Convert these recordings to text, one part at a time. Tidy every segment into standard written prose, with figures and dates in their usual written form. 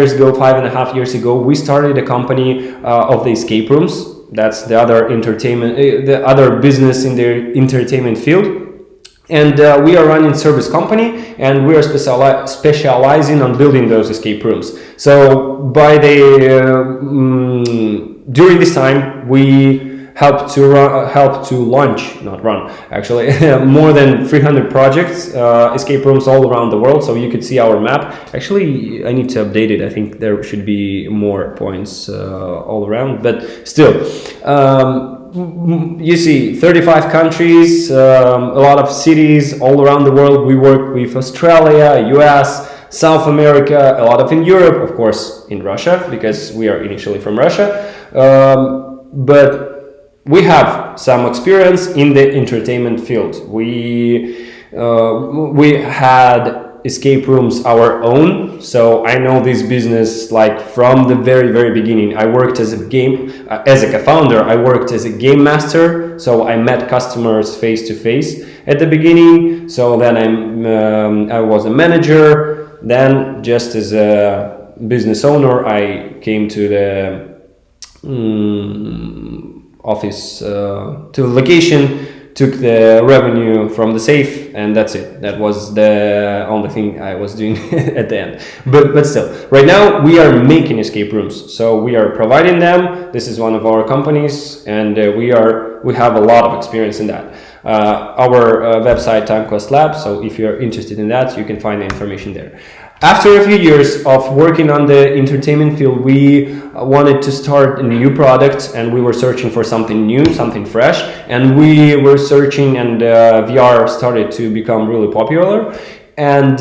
years ago, 5.5 years ago, we started a company of the escape rooms. That's the other entertainment, the other business in the entertainment field. And we are running service company, and we are specializing on building those escape rooms. So by the during this time, we help to launch, not run, actually, more than 300 projects, escape rooms all around the world. So you could see our map. Actually, I need to update it. I think there should be more points all around, but still. You see 35 countries, a lot of cities all around the world. We work with Australia, US, South America, a lot of in Europe, of course in Russia, because we are initially from Russia. But we have some experience in the entertainment field. We had escape rooms our own, so I know this business like from the very, very beginning. I worked as a co-founder. I worked as a game master, so I met customers face to face at the beginning. So then I was a manager. Then just as a business owner, I came to the office, to the location, took the revenue from the safe, and that's it. That was the only thing I was doing at the end. But still, right now we are making escape rooms, so we are providing them. This is one of our companies, and we have a lot of experience in that. Our website, TimeQuest Lab. So if you're interested in that, you can find the information there. After a few years of working on the entertainment field, we wanted to start a new product, and we were searching for something new, something fresh, and we were searching, and VR started to become really popular, and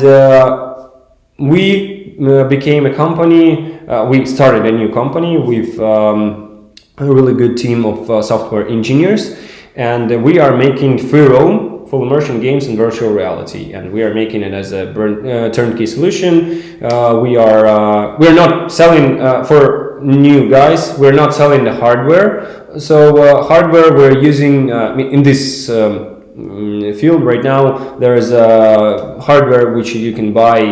we became a company. We started a new company with a really good team of software engineers, and we are making free roam full immersion games in virtual reality, and we are making it as a turnkey solution. We are not selling for new guys. We're not selling the hardware. So hardware we're using in this field right now. There is hardware which you can buy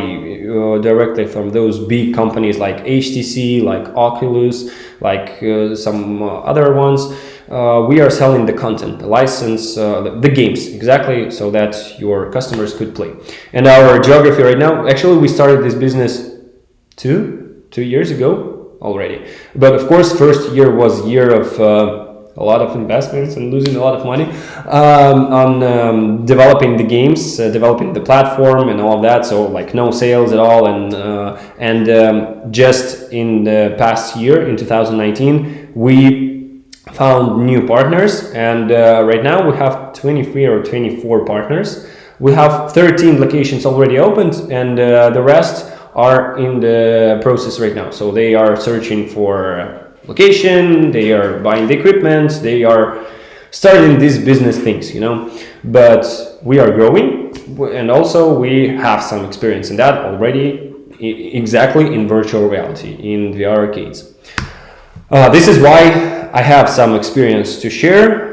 directly from those big companies like HTC, like Oculus, like some other ones. We are selling the content, the license, the games, exactly, so that your customers could play. And our geography right now, actually we started this business two years ago already. But of course, first year was year of a lot of investments and losing a lot of money on developing the games, developing the platform and all of that. So like no sales at all. And just in the past year, in 2019, we found new partners, and right now we have 23 or 24 partners. We have 13 locations already opened, and the rest are in the process right now. So they are searching for location, they are buying the equipment, they are starting these business things, but we are growing, and also we have some experience in that already, exactly in virtual reality, in VR arcades. This is why I have some experience to share.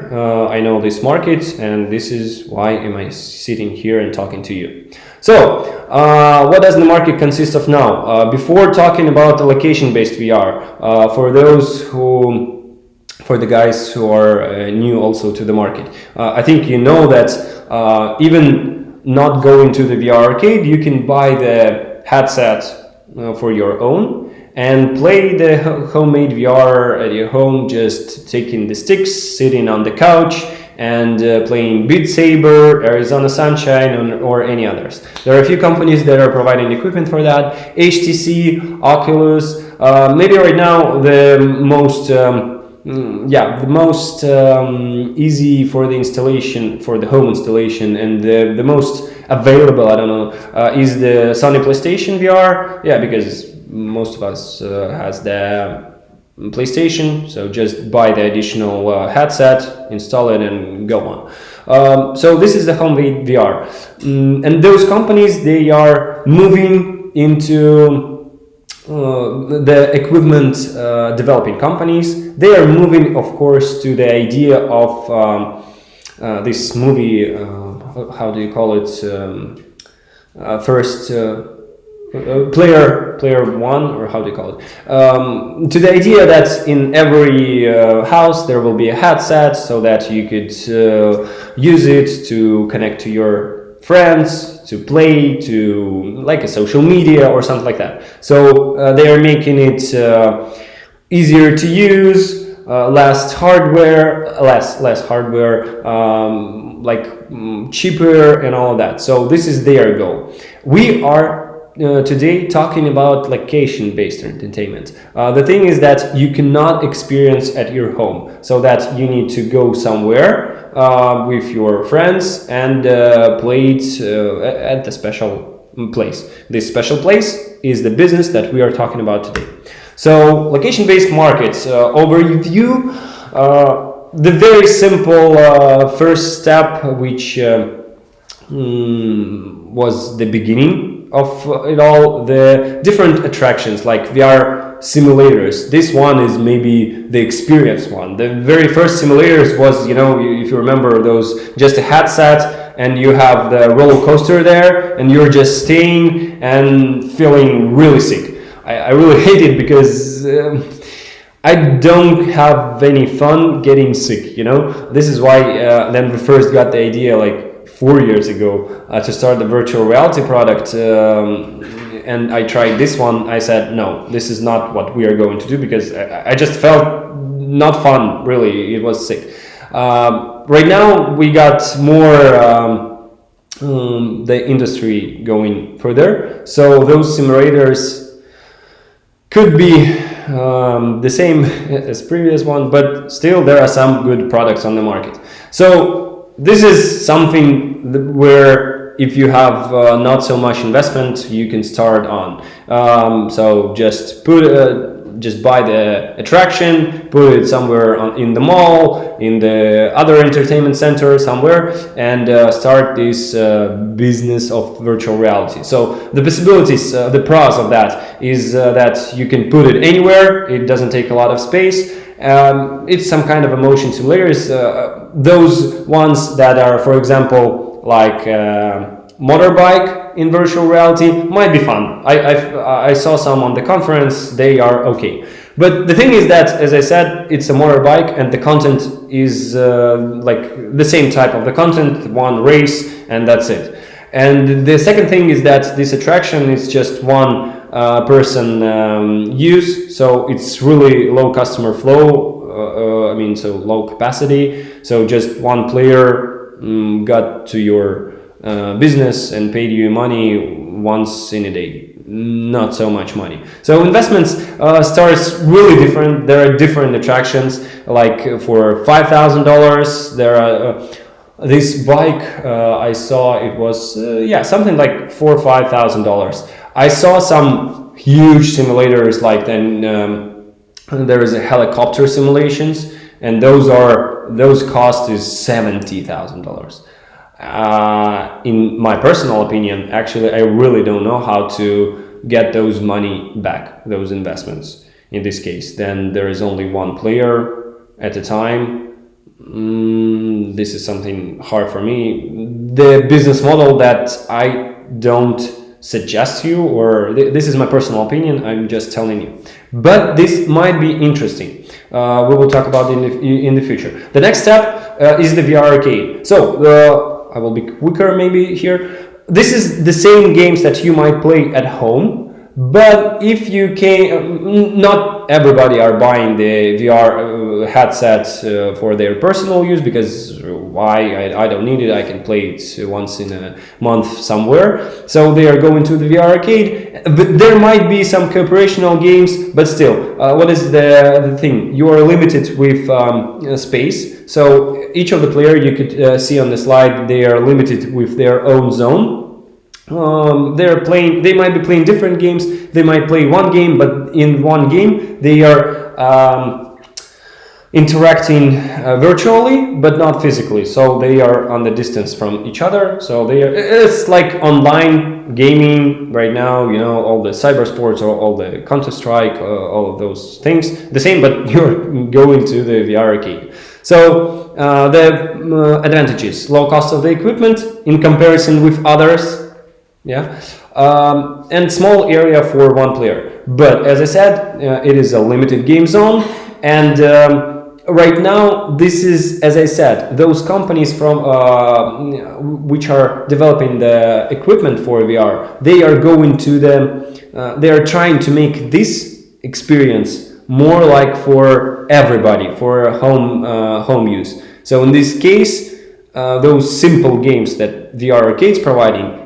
I know this market, and this is why am I sitting here and talking to you. So, what does the market consist of now? Before talking about the location-based VR, for the guys who are new also to the market, I think you know that even not going to the VR arcade, you can buy the headset for your own and play the homemade VR at your home, just taking the sticks, sitting on the couch, and playing Beat Saber, Arizona Sunshine, or any others. There are a few companies that are providing equipment for that. HTC, Oculus, maybe right now the most easy for the installation, for the home installation, and the most available, I don't know, is the Sony PlayStation VR. Yeah, because most of us has the PlayStation, so just buy the additional headset, install it, and go on. So this is the homemade VR, and those companies, they are moving into the equipment developing companies. They are moving, of course, to the idea of this movie. How do you call it? First player one, or how do you call it, to the idea that in every house there will be a headset, so that you could use it to connect to your friends, to play, to like a social media or something like that. So they are making it easier to use, less hardware, cheaper and all of that. So this is their goal. We are today talking about location-based entertainment. The thing is that you cannot experience at your home, so that you need to go somewhere with your friends and play it at the special place. This special place is the business that we are talking about today. So location-based markets overview. The very simple first step, which was the beginning of it all, the different attractions like VR simulators. This one is maybe the experience one. The very first simulators was, if you remember those, just a headset and you have the roller coaster there and you're just staying and feeling really sick. I really hate it because I don't have any fun getting sick, This is why then we first got the idea 4 years ago to start the virtual reality product, and I tried this one. I said, no, this is not what we are going to do, because I just felt not fun, really. It was sick. Right now we got more the industry going further, so those simulators could be the same as previous one, but still there are some good products on the market. So this is something where if you have not so much investment, you can start on. So just buy the attraction, put it somewhere in the mall, in the other entertainment center somewhere, and start this business of virtual reality. So the possibilities, the pros of that is that you can put it anywhere. It doesn't take a lot of space. It's some kind of a motion simulators. Those ones that are, for example, like motorbike in virtual reality might be fun. I saw some on the conference. They are okay. But the thing is that, as I said, it's a motorbike and the content is the same type of the content, one race, and that's it. And the second thing is that this attraction is just one person use, so it's really low customer flow. So low capacity. So just one player got to your business and paid you money once in a day, not so much money. So investments starts really different. There are different attractions, like for $5,000 there are this bike I saw, it was something like $4,000 or $5,000. I saw some huge simulators, like then there is a helicopter simulations, and those cost is $70,000. In my personal opinion, actually, I really don't know how to get those money back, those investments. In this case, then there is only one player at a time. This is something hard for me. The business model that I don't suggest you, or this is my personal opinion, I'm just telling you. But this might be interesting. We will talk about it in the future. The next step is the VR arcade. So I will be quicker maybe here. This is the same games that you might play at home, but if you can, not everybody are buying the VR headset for their personal use, because why? I don't need it. I can play it once in a month somewhere. So they are going to the VR arcade. But there might be some cooperational games, but still, what is the thing? You are limited with space. So each of the player, you could see on the slide, they are limited with their own zone. They might be playing different games. They might play one game, but in one game they are interacting virtually, but not physically. So they are on the distance from each other. So it's like online gaming right now. All the cyber sports, or all the Counter-Strike, all of those things. The same, but you're going to the VR arcade. So the advantages: low cost of the equipment in comparison with others. and small area for one player. But as I said, it is a limited game zone, and right now this is, as I said, those companies from which are developing the equipment for VR, they are going to they are trying to make this experience more like for everybody, for home use. So in this case, those simple games that VR Arcade's providing,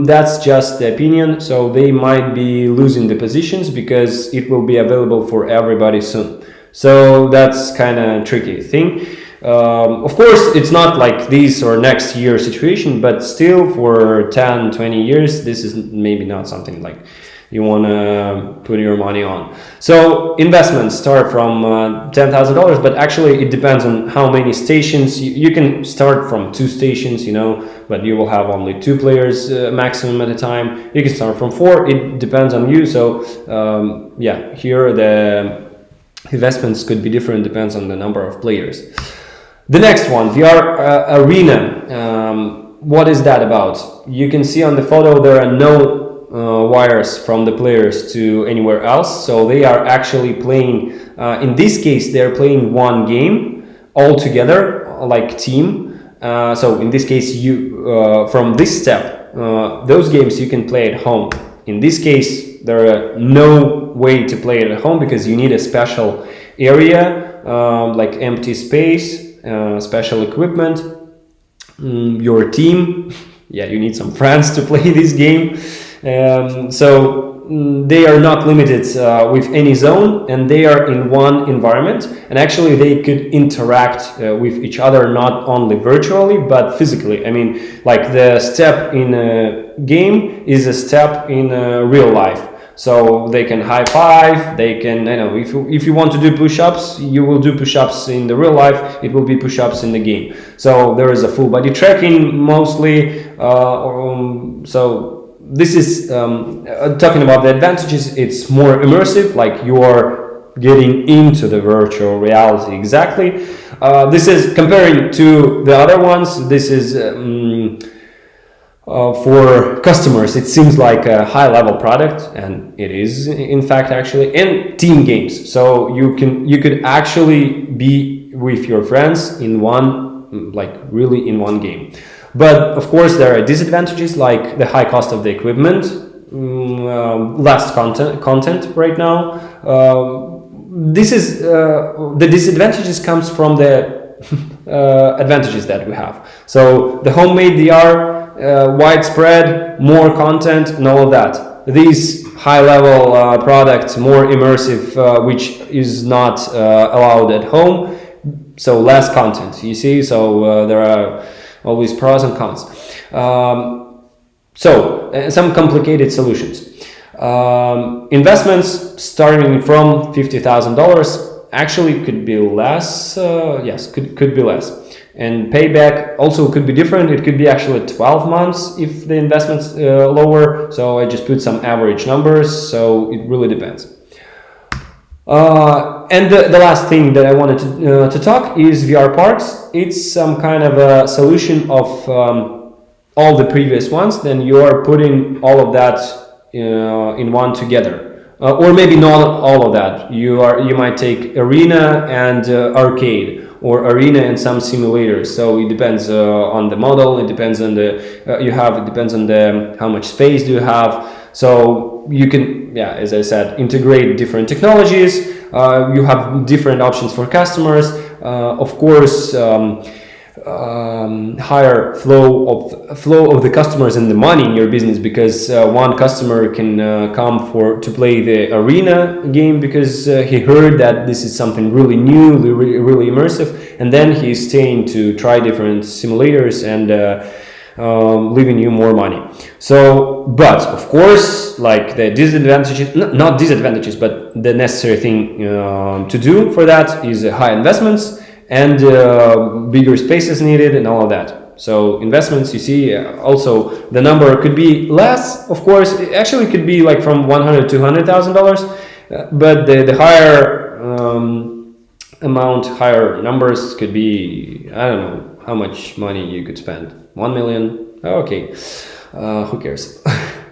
that's just the opinion. So they might be losing the positions because it will be available for everybody soon. So that's kind of tricky thing. Of course, it's not like this or next year situation, but still for 10, 20 years, this is maybe not something like you want to put your money on. So investments start from $10,000, but actually it depends on how many stations. You can start from 2 stations, but you will have only 2 players maximum at a time. You can start from 4. It depends on you. So here the investments could be different, depends on the number of players. The next one, VR Arena. What is that about? You can see on the photo there are no wires from the players to anywhere else, so they are actually playing, in this case they're playing one game all together like team. So in this case, you from this step, those games you can play at home. In this case, there are no way to play it at home because you need a special area, like empty space, special equipment, your team. Yeah, you need some friends to play this game. So they are not limited with any zone, and they are in one environment, and actually they could interact with each other not only virtually but physically. I mean, like the step in a game is a step in real life. So they can high five, they can, if you want to do push-ups, you will do push-ups in the real life, it will be push-ups in the game. So there is a full body tracking mostly. So this is talking about the advantages. It's more immersive, like you are getting into the virtual reality exactly. This is comparing to the other ones. This is for customers, it seems like a high-level product, and it is in fact actually. And team games, so you could actually be with your friends in one, like really in one game. But of course there are disadvantages, like the high cost of the equipment, less content right now. This is the disadvantages comes from the advantages that we have. So the homemade VR, widespread, more content, and all of that. These high-level products, more immersive, which is not allowed at home, so less content. You see, so there are always pros and cons. Some complicated solutions. Investments starting from $50,000 actually could be less. Yes, could be less. And payback also could be different. It could be actually 12 months if the investment's lower. So I just put some average numbers. So it really depends. And the last thing that I wanted to talk is VR parks. It's some kind of a solution of all the previous ones. Then you are putting all of that in one together, or maybe not all of that. You might take arena and arcade, or arena and some simulators. So it depends on the model. It depends on it depends on how much space do you have. So you can, as I said, integrate different technologies. You have different options for customers. Of course, higher flow of the customers and the money in your business, because one customer can come to play the arena game because he heard that this is something really new, really immersive, and then he's staying to try different simulators and leaving you more money. So, but of course, like the disadvantages, not disadvantages, but the necessary thing to do for that is high investments and bigger spaces needed and all of that. So investments, you see, also the number could be less. Of course, it actually could be like from $100,000 to $200,000, but the higher amount, higher numbers could be, I don't know how much money you could spend. 1 million. Okay, who cares?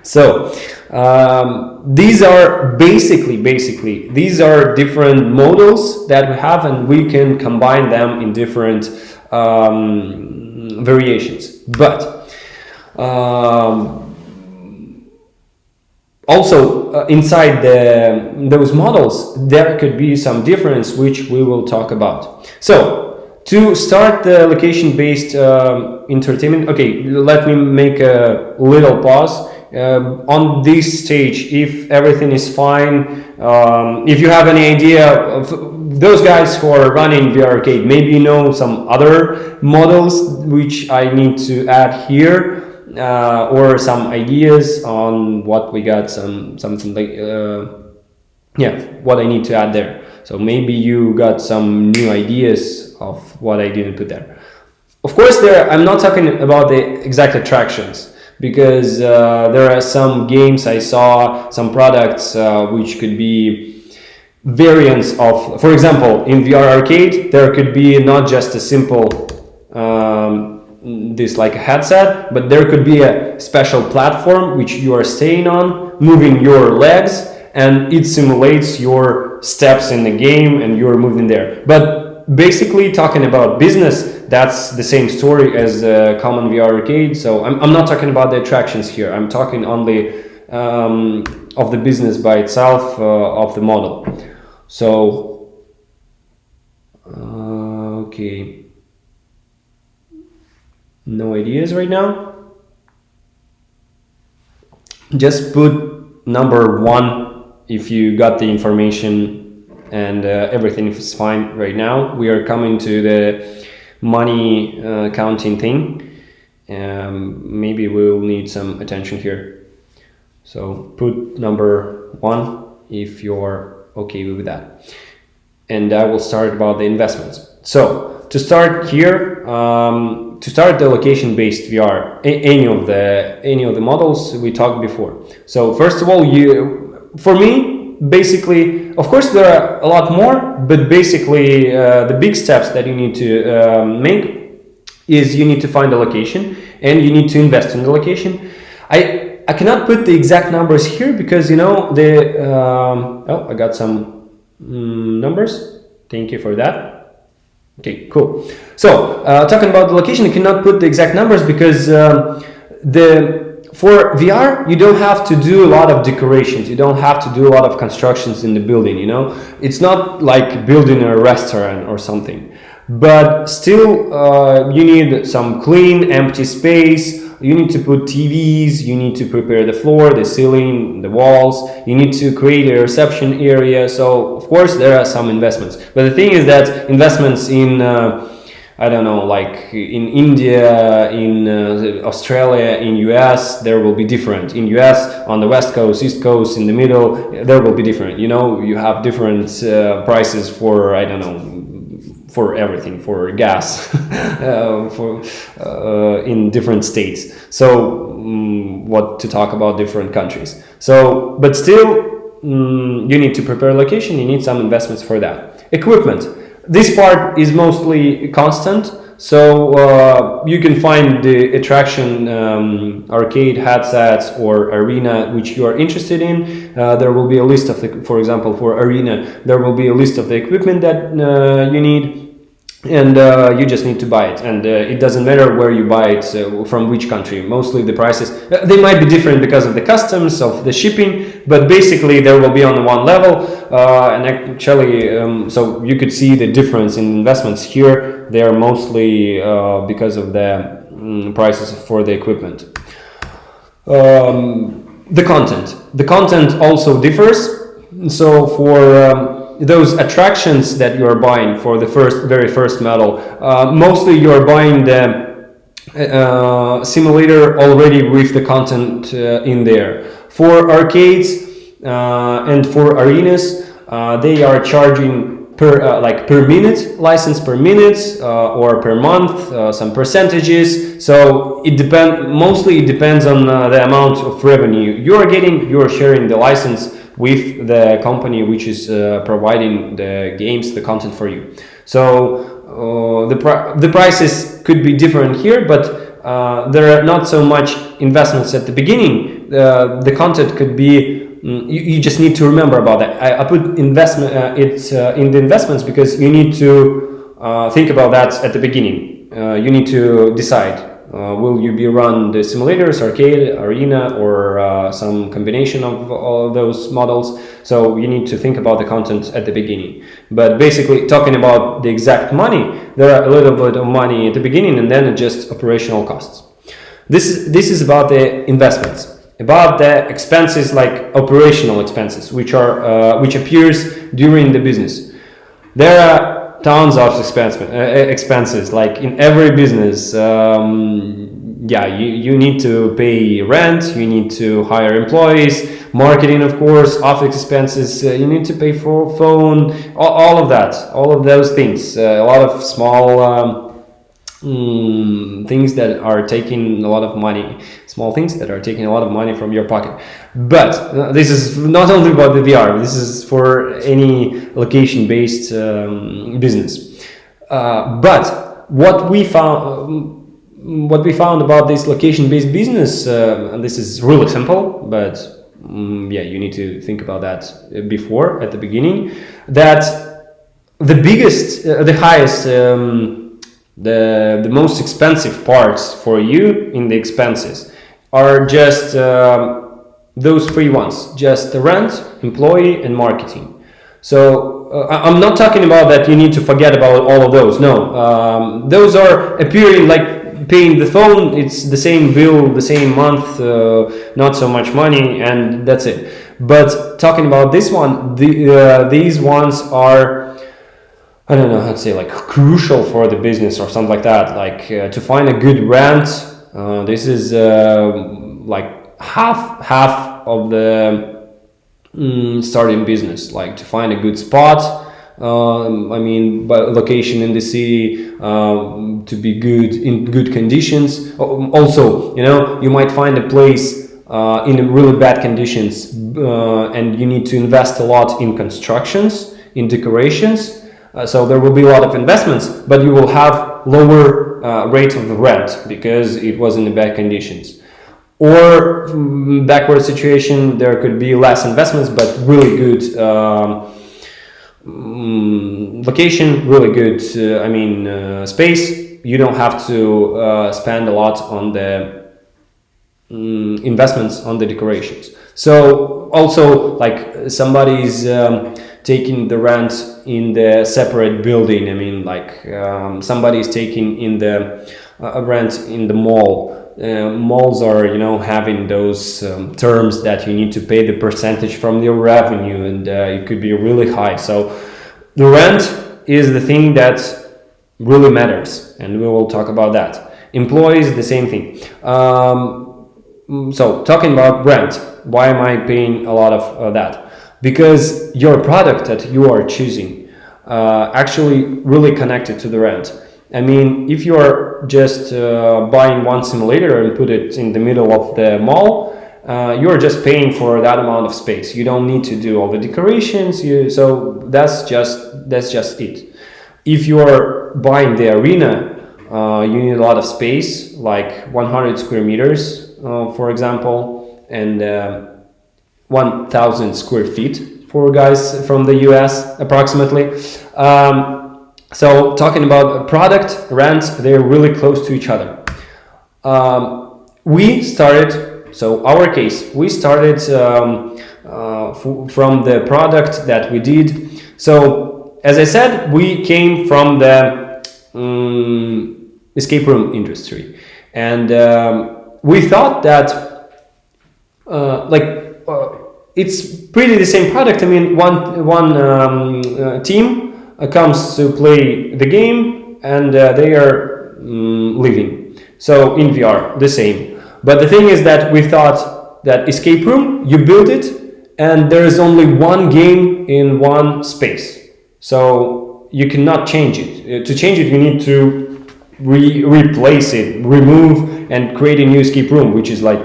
So these are basically these are different models that we have, and we can combine them in different variations. But also inside those models there could be some difference, which we will talk about. So to start the location based entertainment, okay, let me make a little pause. On this stage, if everything is fine, if you have any idea of those guys who are running VR Arcade, maybe you know some other models which I need to add here, or some ideas on what we got, something like what I need to add there. So maybe you got some new ideas of what I didn't put there. Of course, I'm not talking about the exact attractions, because there are some games I saw, some products which could be variants of, for example, in VR Arcade, there could be not just a simple this like a headset, but there could be a special platform which you are staying on, moving your legs, and it simulates your steps in the game and you're moving there. But basically, talking about business, that's the same story as the common VR Arcade. So I'm not talking about the attractions here. I'm talking only of the business by itself, of the model. So okay, no ideas right now. Just put number 1 if you got the information and everything is fine right now. We are coming to the money counting thing. Maybe we'll need some attention here. So put number 1 if you're okay with that. And I will start about the investments. So to start here, to start the location based VR, any of the models we talked before. So first of all, for me, basically, of course there are a lot more, but basically the big steps that you need to make is you need to find a location and you need to invest in the location. I cannot put the exact numbers here because I got some numbers. Thank you for that. Okay, cool. So talking about the location, I cannot put the exact numbers because for VR, you don't have to do a lot of decorations. You don't have to do a lot of constructions in the building, It's not like building a restaurant or something. But still, you need some clean, empty space. You need to put TVs. You need to prepare the floor, the ceiling, the walls. You need to create a reception area. So, of course, there are some investments. But the thing is that investments in like in India, in Australia, in US, there will be different. In US, on the West Coast, East Coast, in the middle, there will be different. You have different prices for, for everything, for gas, in different states. So, what to talk about different countries. So, but still, you need to prepare a location, you need some investments for that. Equipment. This part is mostly constant, so you can find the attraction arcade headsets or arena which you are interested in. There will be a list of for example, for arena, there will be a list of the equipment that you need. And you just need to buy it, and it doesn't matter where you buy it, from which country. Mostly the prices, they might be different because of the customs, of the shipping, but basically there will be on one level, and actually so you could see the difference in investments here. They are mostly because of the prices for the equipment. The content also differs. So for those attractions that you are buying for the very first model, mostly you are buying the simulator already with the content in there. For arcades and for arenas, they are charging per minute, license per minute, or per month, some percentages. So it depends on the amount of revenue you are getting. You are sharing the license with the company which is providing the games, the content for you. So the prices could be different here, but there are not so much investments at the beginning the content could be, you just need to remember about that. I put investment, in the investments, because you need to think about that at the beginning. You need to decide, will you be run the simulators, arcade, arena, or some combination of all those models. So you need to think about the content at the beginning. But basically, talking about the exact money, there are a little bit of money at the beginning, and then just operational costs. This is about the investments. About the expenses, like operational expenses, which appears during the business. There are tons of expenses, like in every business. You need to pay rent, you need to hire employees, marketing, of course, office expenses, you need to pay for phone, all of that, all of those things, a lot of small things that are taking a lot of money, small things that are taking a lot of money from your pocket. But this is not only about the VR, this is for any location-based business. But what we found about this location-based business, and this is really simple, but you need to think about that at the beginning, that the biggest, the highest, the most expensive parts for you in the expenses are just those three ones, just the rent, employee, and marketing. So I'm not talking about that you need to forget about all of those. No, those are appearing like paying the phone. It's the same bill, the same month, not so much money, and that's it. But talking about this one, these ones are, I don't know how to say, like crucial for the business or something like that. Like to find a good rent, this is like half of the starting business. Like to find a good spot, by location in the city, to be good in good conditions. Also, you might find a place in really bad conditions, and you need to invest a lot in constructions, in decorations. So there will be a lot of investments, but you will have lower rate of rent because it was in the bad conditions. Or backward situation, there could be less investments, but really good location, really good space. You don't have to spend a lot on the investments on the decorations. So also, like somebody's taking the rent in the separate building. Somebody is taking in the rent in the mall. Malls are, having those terms that you need to pay the percentage from your revenue, and it could be really high. So the rent is the thing that really matters, and we will talk about that. Employees, the same thing. So talking about rent, why am I paying a lot of that? Because your product that you are choosing actually really connected to the rent. If you are just buying one simulator and put it in the middle of the mall, you're just paying for that amount of space. You don't need to do all the decorations. So that's just it. If you are buying the arena, you need a lot of space, like 100 square meters, for example, and 1,000 square feet for guys from the US, approximately. So talking about product, rent, they're really close to each other. We started from the product that we did. So as I said, we came from the escape room industry, and we thought that it's pretty the same product. One team comes to play the game, and they are leaving. So in VR, the same. But the thing is that we thought that escape room, you build it, and there is only one game in one space. So you cannot change it. To change it, you need to replace it, remove, and create a new escape room, which is like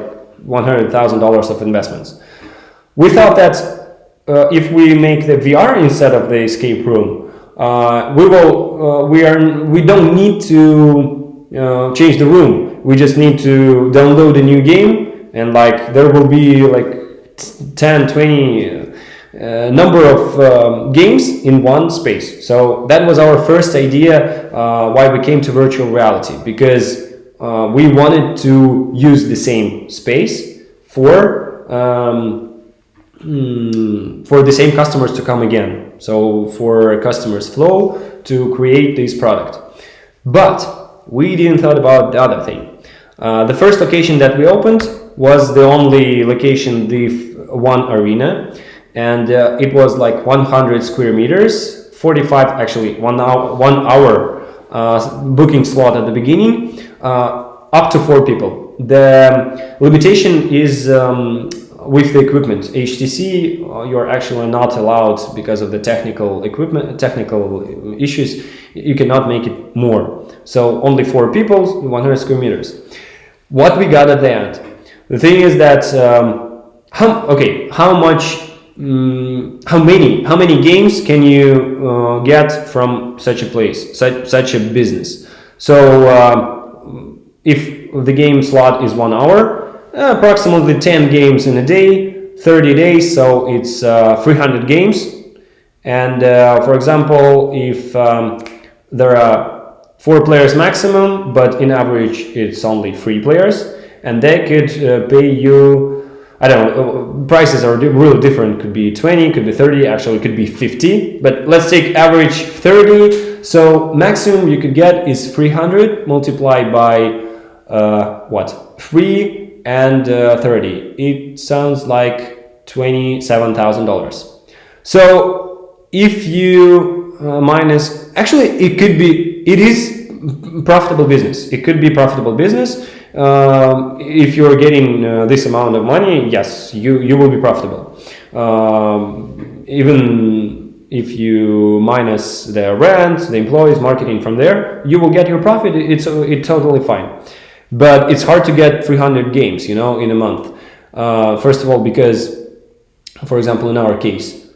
$100,000 of investments. We thought that if we make the VR instead of the escape room, we don't need to change the room. We just need to download a new game and like there will be like 10, 20 number of games in one space. So that was our first idea why we came to virtual reality, because we wanted to use the same space for the same customers to come again. So for customers flow to create this product. But we didn't thought about the other thing. The first location that we opened was the only location, the one arena, and it was like 100 square meters, 45 actually 1 hour booking slot at the beginning, up to 4 people. The limitation is with the equipment. HTC, you're actually not allowed because of the technical issues. You cannot make it more. So only 4 people, 100 square meters. What we got at the end? The thing is that how many games can you get from such a place, such a business? So if the game slot is 1 hour, approximately 10 games in a day, 30 days, so it's 300 games. And for example, if there are 4 players maximum, but in average it's only 3 players, and they could pay you, I don't know, prices are really different. Could be 20, could be 30, actually could be 50, but let's take average 30. So maximum you could get is 300 multiplied by 3 and 30. It sounds like $27,000. So if you minus, actually it is profitable business. It could be profitable business. If you're getting this amount of money, yes, you will be profitable. Even if you minus the rent, the employees, marketing from there, you will get your profit. It's totally fine. But it's hard to get 300 games, in a month. First of all, because, for example, in our case,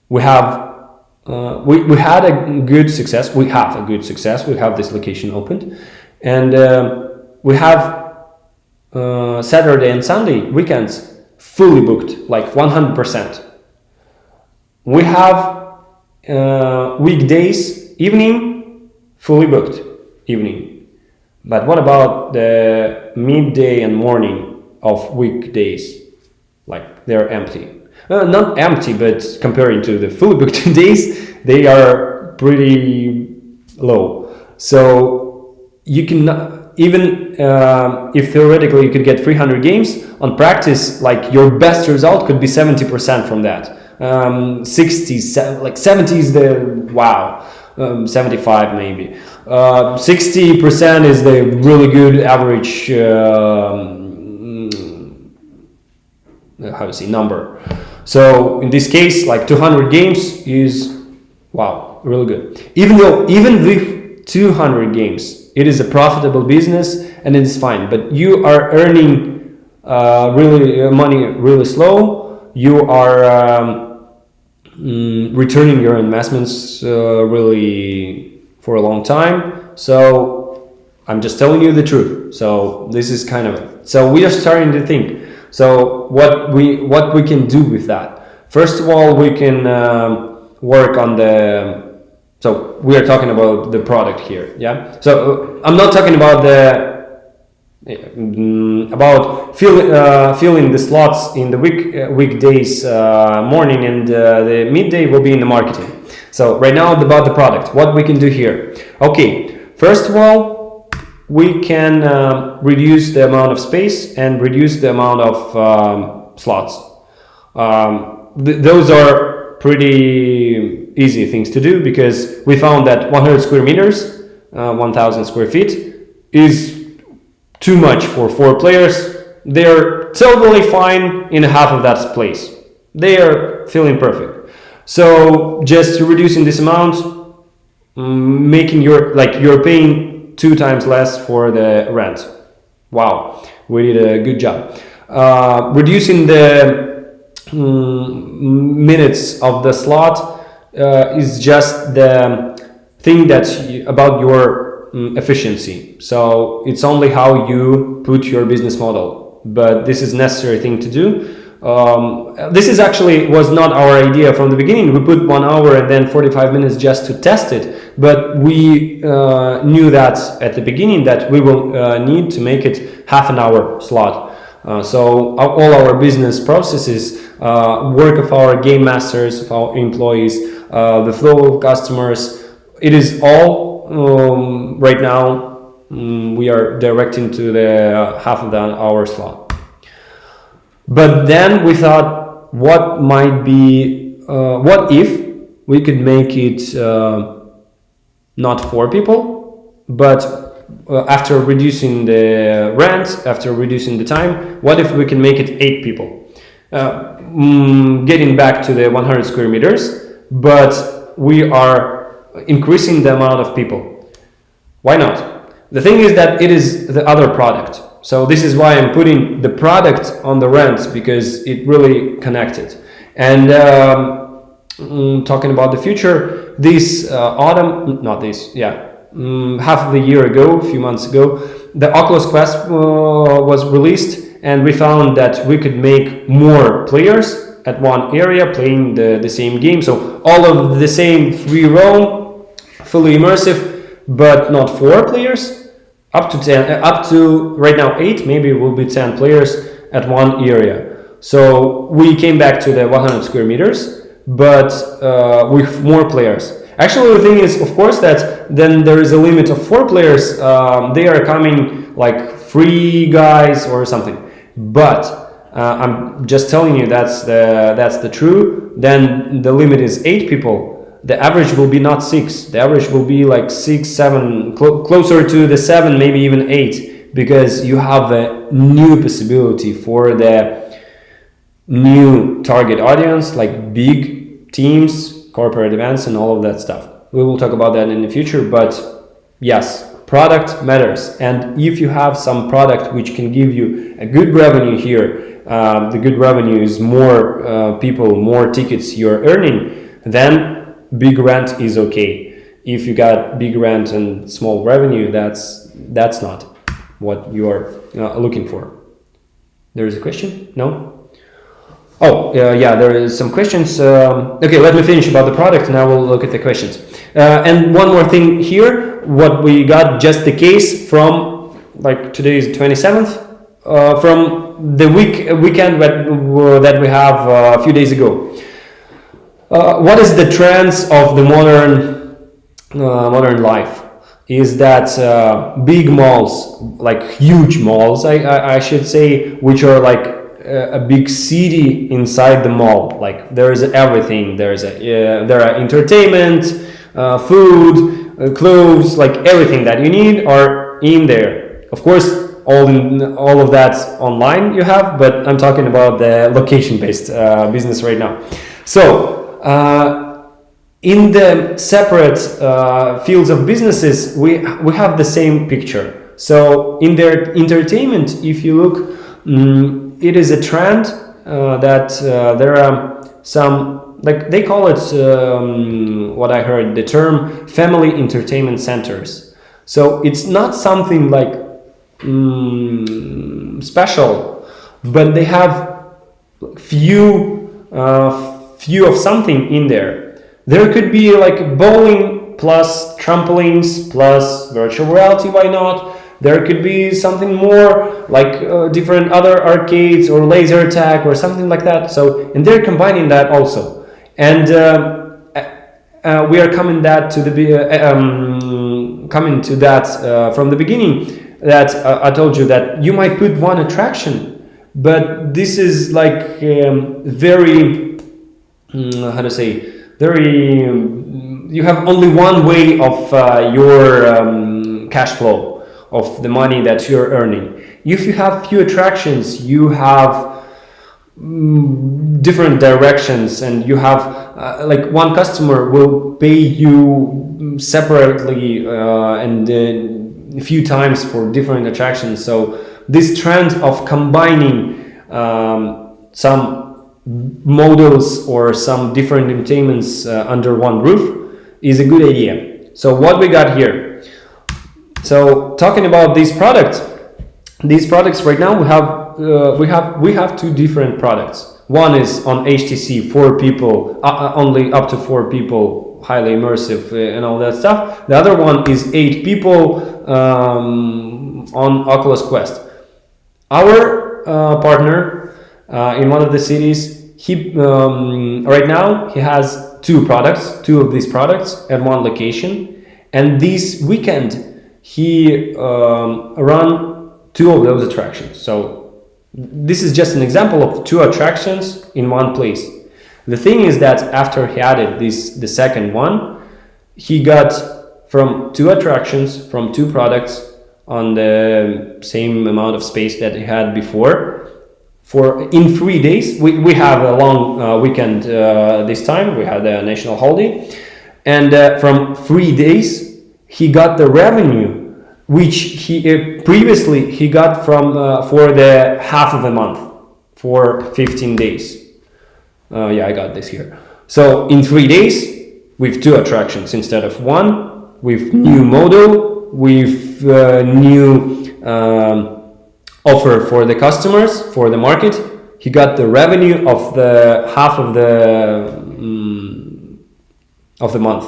we have we had a good success. We have a good success. We have this location opened, and we have Saturday and Sunday weekends fully booked, like 100%. We have weekdays evening fully booked evening. But what about the midday and morning of weekdays? Like they're empty. Not empty, but comparing to the fully booked days, they are pretty low. So you can even if theoretically you could get 300 games, on practice, like your best result could be 70% from that. 70 is the wow. 75 maybe. 60% is the really good average number. So in this case, like 200 games is wow, really good. Even with 200 games, it is a profitable business and it's fine. But you are earning money really slow. You are returning your investments really for a long time. So I'm just telling you the truth. So this is kind of it. So we are starting to think. So what we can do with that? First of all, we can work on the. So we are talking about the product here, yeah. So I'm not talking about filling the slots in the weekdays morning, and the midday will be in the marketing. So right now about the product, what we can do here. Okay, first of all, we can reduce the amount of space and reduce the amount of slots. Those are pretty easy things to do, because we found that 100 square meters, 1,000 square feet is too much for 4 players. They're totally fine in half of that place. They are feeling perfect. So just reducing this amount, making you're paying 2 times less for the rent. Wow, we did a good job. Reducing the minutes of the slot is just the thing about your efficiency. So it's only how you put your business model. but this is necessary thing to do. This is actually was not our idea from the beginning. We put 1 hour and then 45 minutes just to test it, but we knew that at the beginning that we will need to make it half an hour slot. So all our business processes, work of our game masters, of our employees, the flow of customers, it is all right now we are directing to the half of an hour slot. But then we thought, what if we could make it not 4 people, but after reducing the rent, after reducing the time, what if we can make it 8 people? Getting back to the 100 square meters, but we are increasing the amount of people. Why not? The thing is that it is the other product. So this is why I'm putting the product on the rent, because it really connected. And talking about the future, this autumn, not this, half of the year ago, a few months ago, the Oculus Quest was released, and we found that we could make more players at one area playing the same game. So all of the same free roam, fully immersive, but not 4 players. Up to 10, up to right now 8, maybe it will be 10 players at one area. So we came back to the 100 square meters, but with more players. Actually, the thing is, of course, that then there is a limit of 4 players. They are coming like 3 guys or something. But I'm just telling you that's the true. Then the limit is 8 people. The average will be not 6. The average will be like 6, 7, closer to the 7, maybe even 8, because you have a new possibility for the new target audience, like big teams, corporate events, and all of that stuff. We will talk about that in the future, but yes, product matters. And if you have some product which can give you a good revenue here, the good revenue is more people, more tickets you're earning, then big rent is okay. If you got big rent and small revenue, that's not what you are looking for. There is a question? No? Oh, yeah, there is some questions. Okay, let me finish about the product and I will look at the questions. And one more thing here, what we got just the case from, like today is 27th, from the weekend that we have a few days ago. What is the trends of the modern life? Is that big malls, like huge malls, I should say, which are like a big city inside the mall. Like there is everything. There are entertainment, food, clothes, like everything that you need are in there. Of course, all of that online you have, but I'm talking about the location-based business right now. So. In the separate fields of businesses, we have the same picture. So in their entertainment, if you look, it is a trend that there are some, like they call it, what I heard, the term family entertainment centers. So it's not something like special, but they have few of something in there. There could be like bowling plus trampolines plus virtual reality, why not? There could be something more like different other arcades or laser tag or something like that. So, and they're combining that also. And we are coming to that from the beginning, that I told you that you might put one attraction, but this is like very, how to say, you have only one way of your cash flow of the money that you're earning. If you have few attractions, you have different directions, and you have like one customer will pay you separately and a few times for different attractions. So this trend of combining some models or some different entertainments under one roof is a good idea. So what we got here. So talking about these products right now we have we have two different products. One is on HTC, 4 people, only up to 4 people, highly immersive and all that stuff. The other one is 8 people on Oculus Quest. Our partner in one of the cities, he right now he has two of these products at one location, and this weekend he run 2 of those attractions. So this is just an example of 2 attractions in one place. The thing is that after he added the second one, he got from 2 attractions, from 2 products on the same amount of space that he had before. In 3 days, we have a long weekend this time. We had a national holiday, and from 3 days he got the revenue which he previously he got from for the half of a month for 15 days. Yeah, I got this here. So in 3 days with 2 attractions instead of 1, with new model, with new offer for the customers, for the market, he got the revenue of the half of the month.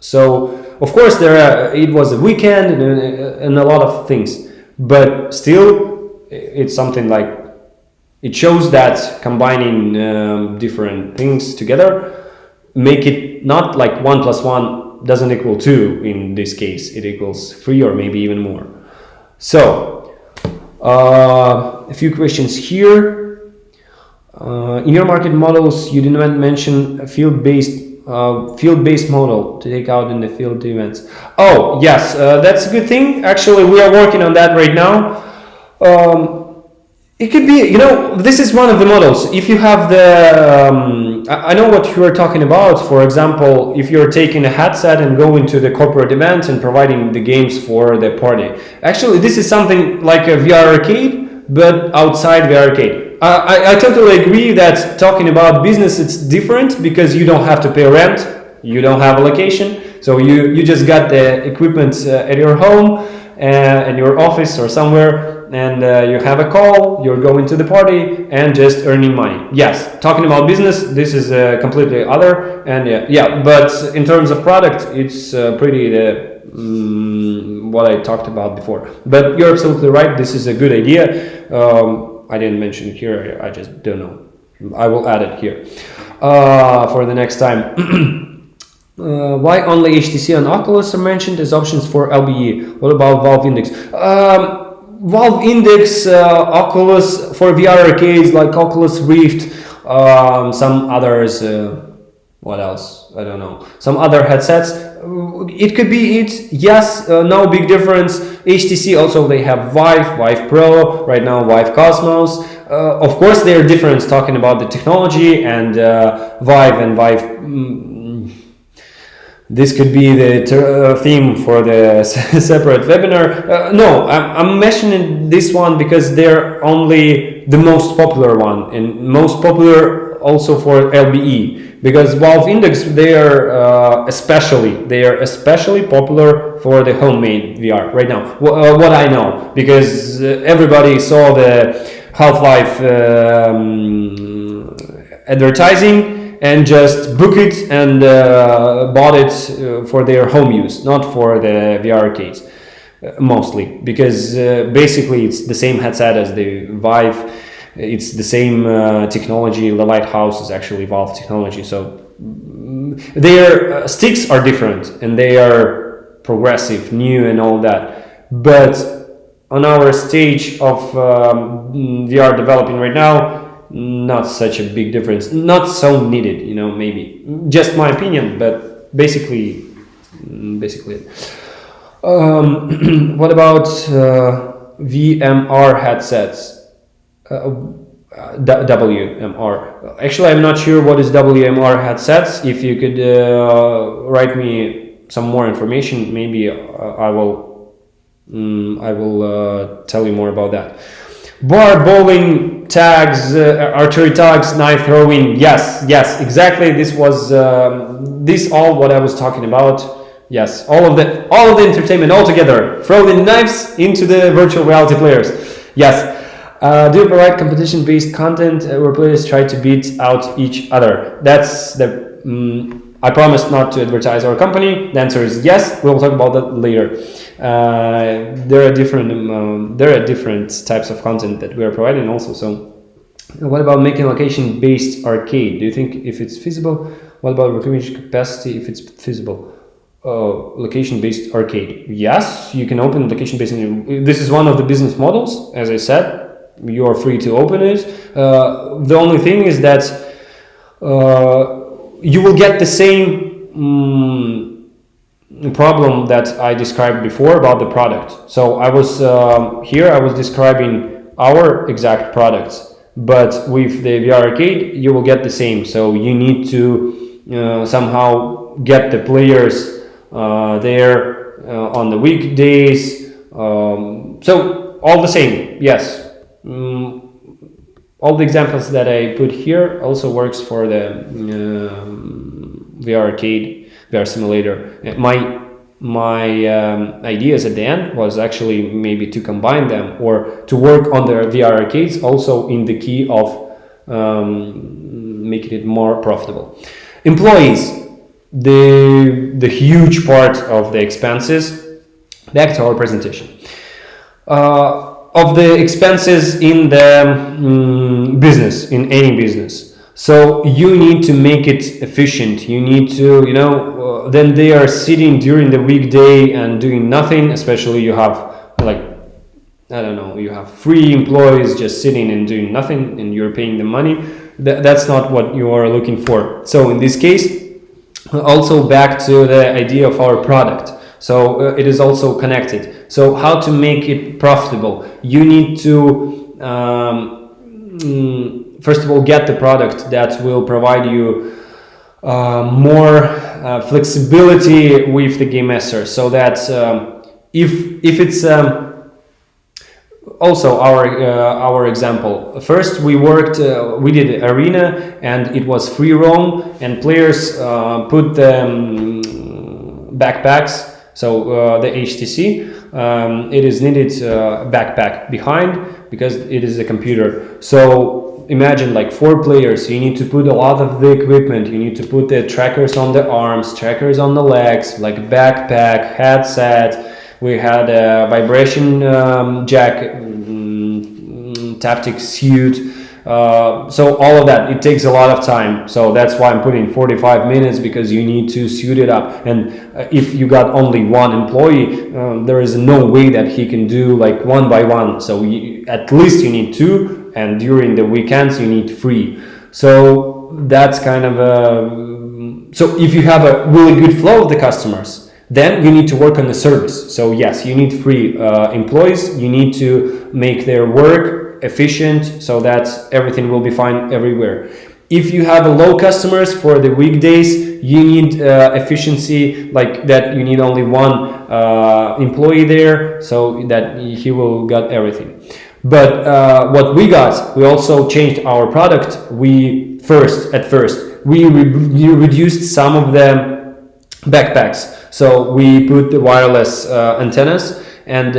So of course it was a weekend and a lot of things, but still it's something like, it shows that combining different things together make it not like 1 plus 1 doesn't equal 2 in this case, it equals 3 or maybe even more. So a few questions here. In your market models, you did not mention a field-based model to take out in the field events. Oh yes, that's a good thing. Actually, we are working on that right now. It could be, this is one of the models. If you have I know what you are talking about. For example, if you're taking a headset and going to the corporate event and providing the games for the party. Actually, this is something like a VR arcade, but outside VR arcade. I totally agree that talking about business, it's different because you don't have to pay rent, you don't have a location, so you just got the equipment at your home, in your office or somewhere, and you have a call, you're going to the party and just earning money. Yes, talking about business, this is completely other, and yeah, but in terms of product, it's pretty what I talked about before. But you're absolutely right, this is a good idea. I didn't mention it here, I just don't know. I will add it here for the next time. Why only HTC and Oculus are mentioned as options for LBE? What about Valve Index? Valve Index, Oculus for VR arcades like Oculus Rift, some others, what else? I don't know. Some other headsets. It could be it. Yes, no big difference. HTC also, they have Vive Pro, right now Vive Cosmos. Of course, there are differences talking about the technology, and Vive. This could be the theme for the separate webinar. No, I'm mentioning this one because they're only the most popular one, and most popular also for LBE. Because Valve Index, they are especially popular for the homemade VR right now. What I know, because everybody saw the Half-Life advertising and just book it and bought it for their home use, not for the VR arcades, mostly, because basically it's the same headset as the Vive. It's the same technology. The Lighthouse is actually Valve technology, so their sticks are different and they are progressive, new and all that. But on our stage of VR developing right now, not such a big difference, not so needed, maybe. Just my opinion, but basically what about VMR headsets? WMR. Actually, I'm not sure what is WMR headsets. If you could write me some more information, maybe I will tell you more about that. Bar, bowling, tags, archery tags, knife throwing. Yes, exactly. This was this all what I was talking about. Yes, all of the entertainment all together. Throw the knives into the virtual reality players. Yes. Do you provide competition-based content where players try to beat out each other? That's the. I promise not to advertise our company. The answer is yes. We'll talk about that later. There are different types of content that we are providing also. So, what about making location-based arcade? Do you think if it's feasible? What about recognition capacity if it's feasible? Location-based arcade. Yes, you can open location-based. This is one of the business models. As I said, you are free to open it. The only thing is that you will get the same problem that I described before about the product. So I was describing our exact products, but with the VR arcade you will get the same. So you need to somehow get the players there on the weekdays. So all the same, yes. All the examples that I put here also works for the VR arcade, VR simulator. My ideas at the end was actually maybe to combine them or to work on the VR arcades also in the key of making it more profitable. Employees, the huge part of the expenses. Back to our presentation. Of the expenses in the business, in any business. So you need to make it efficient. You need to, then they are sitting during the weekday and doing nothing, especially you have you have 3 employees just sitting and doing nothing and you're paying them money. That's not what you are looking for. So in this case, also back to the idea of our product. So it is also connected. So how to make it profitable? You need to first of all get the product that will provide you more flexibility with the game master. So that if it's also our example. First we did arena and it was free roam and players put the backpacks. So the HTC, it is needed backpack behind because it is a computer. So imagine like 4 players, you need to put a lot of the equipment, you need to put the trackers on the arms, trackers on the legs, like backpack, headset. We had a vibration jack, tactic suit. So all of that, it takes a lot of time. So that's why I'm putting 45 minutes because you need to suit it up. And if you got only 1 employee, there is no way that he can do like 1 by 1. So at least you need 2, and during the weekends you need 3. So that's kind of so if you have a really good flow of the customers, then you need to work on the service. So yes, you need 3 employees. You need to make their work efficient so that everything will be fine everywhere. If you have low customers for the weekdays, you need efficiency like that. You need only 1 employee there so that he will get everything. But what we also changed our product. At first we reduced some of the backpacks. So we put the wireless antennas, and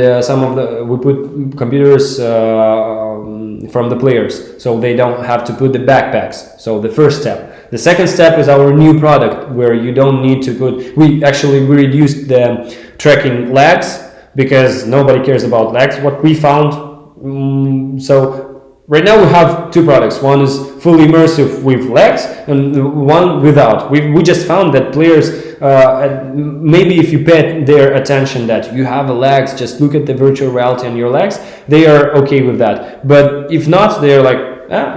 we put computers from the players, so they don't have to put the backpacks. So the first step. The second step is our new product, where you don't need to put. We reduced the tracking lags because nobody cares about lags. What we found. So right now we have 2 products. One is fully immersive with lags, and one without. We just found that players. Maybe if you pay their attention that you have a lags, just look at the virtual reality and your legs, they are okay with that. But if not, they're like,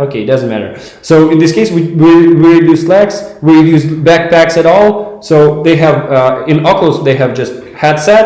okay, it doesn't matter. So in this case, we reduce legs, we reduce backpacks at all. So they have in Oculus they have just headset,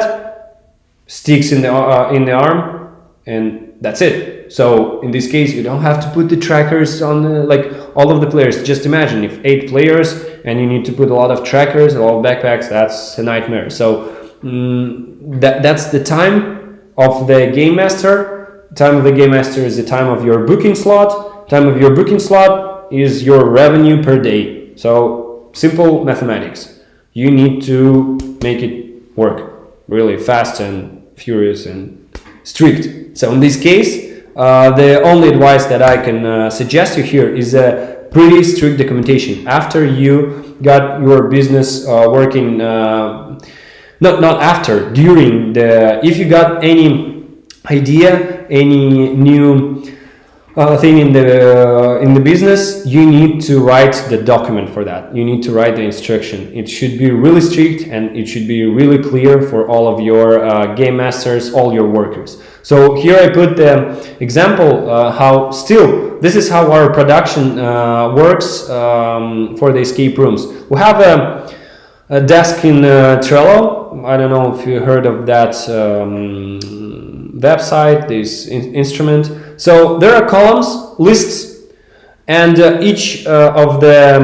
sticks in the arm, and that's it. So in this case, you don't have to put the trackers on like all of the players. Just imagine if 8 players and you need to put a lot of trackers, a lot of backpacks. That's a nightmare. So that's the time of the game master. Time of the game master is the time of your booking slot. Time of your booking slot is your revenue per day. So simple mathematics. You need to make it work really fast and furious and strict. So in this case, The only advice that I can suggest you here is a pretty strict documentation. After you got your business working, not after, during the, if you got any idea, any new thing in the business, you need to write the document for that. You need to write the instruction. It should be really strict, and it should be really clear for all of your game masters, all your workers. So here I put the example how still this is how our production works for the escape rooms. We have a desk in Trello. I don't know if you heard of that website, this instrument. So there are columns, lists, and each of the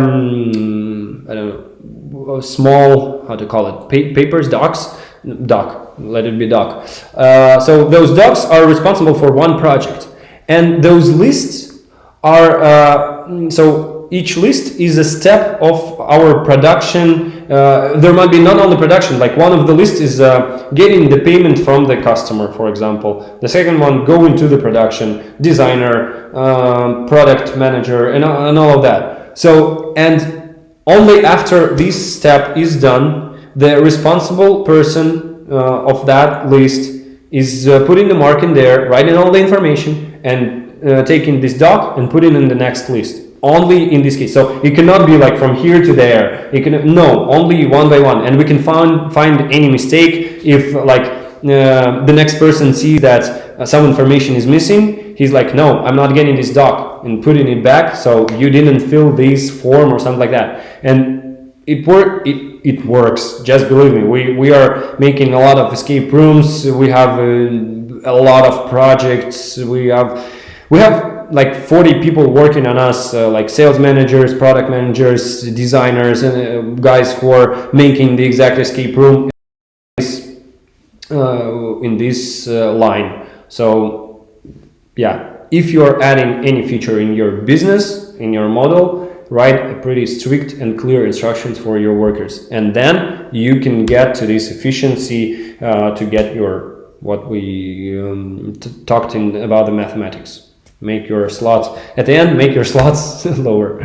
I don't know, small, how to call it, papers, docs, let it be doc. So those docs are responsible for one project, and those lists are so each list is a step of our production. There might be not only production, like one of the lists is getting the payment from the customer, for example. The second one, go into the production, designer, product manager, and all of that. So, and only after this step is done, the responsible person of that list is putting the mark in there, writing all the information, and taking this doc and putting in the next list. Only in this case. So it cannot be like from here to there. It can, no, only one by one. And we can find any mistake if like the next person sees that some information is missing. He's like, no, I'm not getting this doc, and putting it back. So you didn't fill this form or something like that. And it works. Just believe me. We are making a lot of escape rooms. We have a lot of projects. We have like 40 people working on us, like sales managers, product managers, designers, and guys who are making the exact escape room in this line. So yeah, if you are adding any feature in your business, in your model, write a pretty strict and clear instructions for your workers, and then you can get to this efficiency to get your, what we talked in about the mathematics. Make your slots at the end, make your slots lower.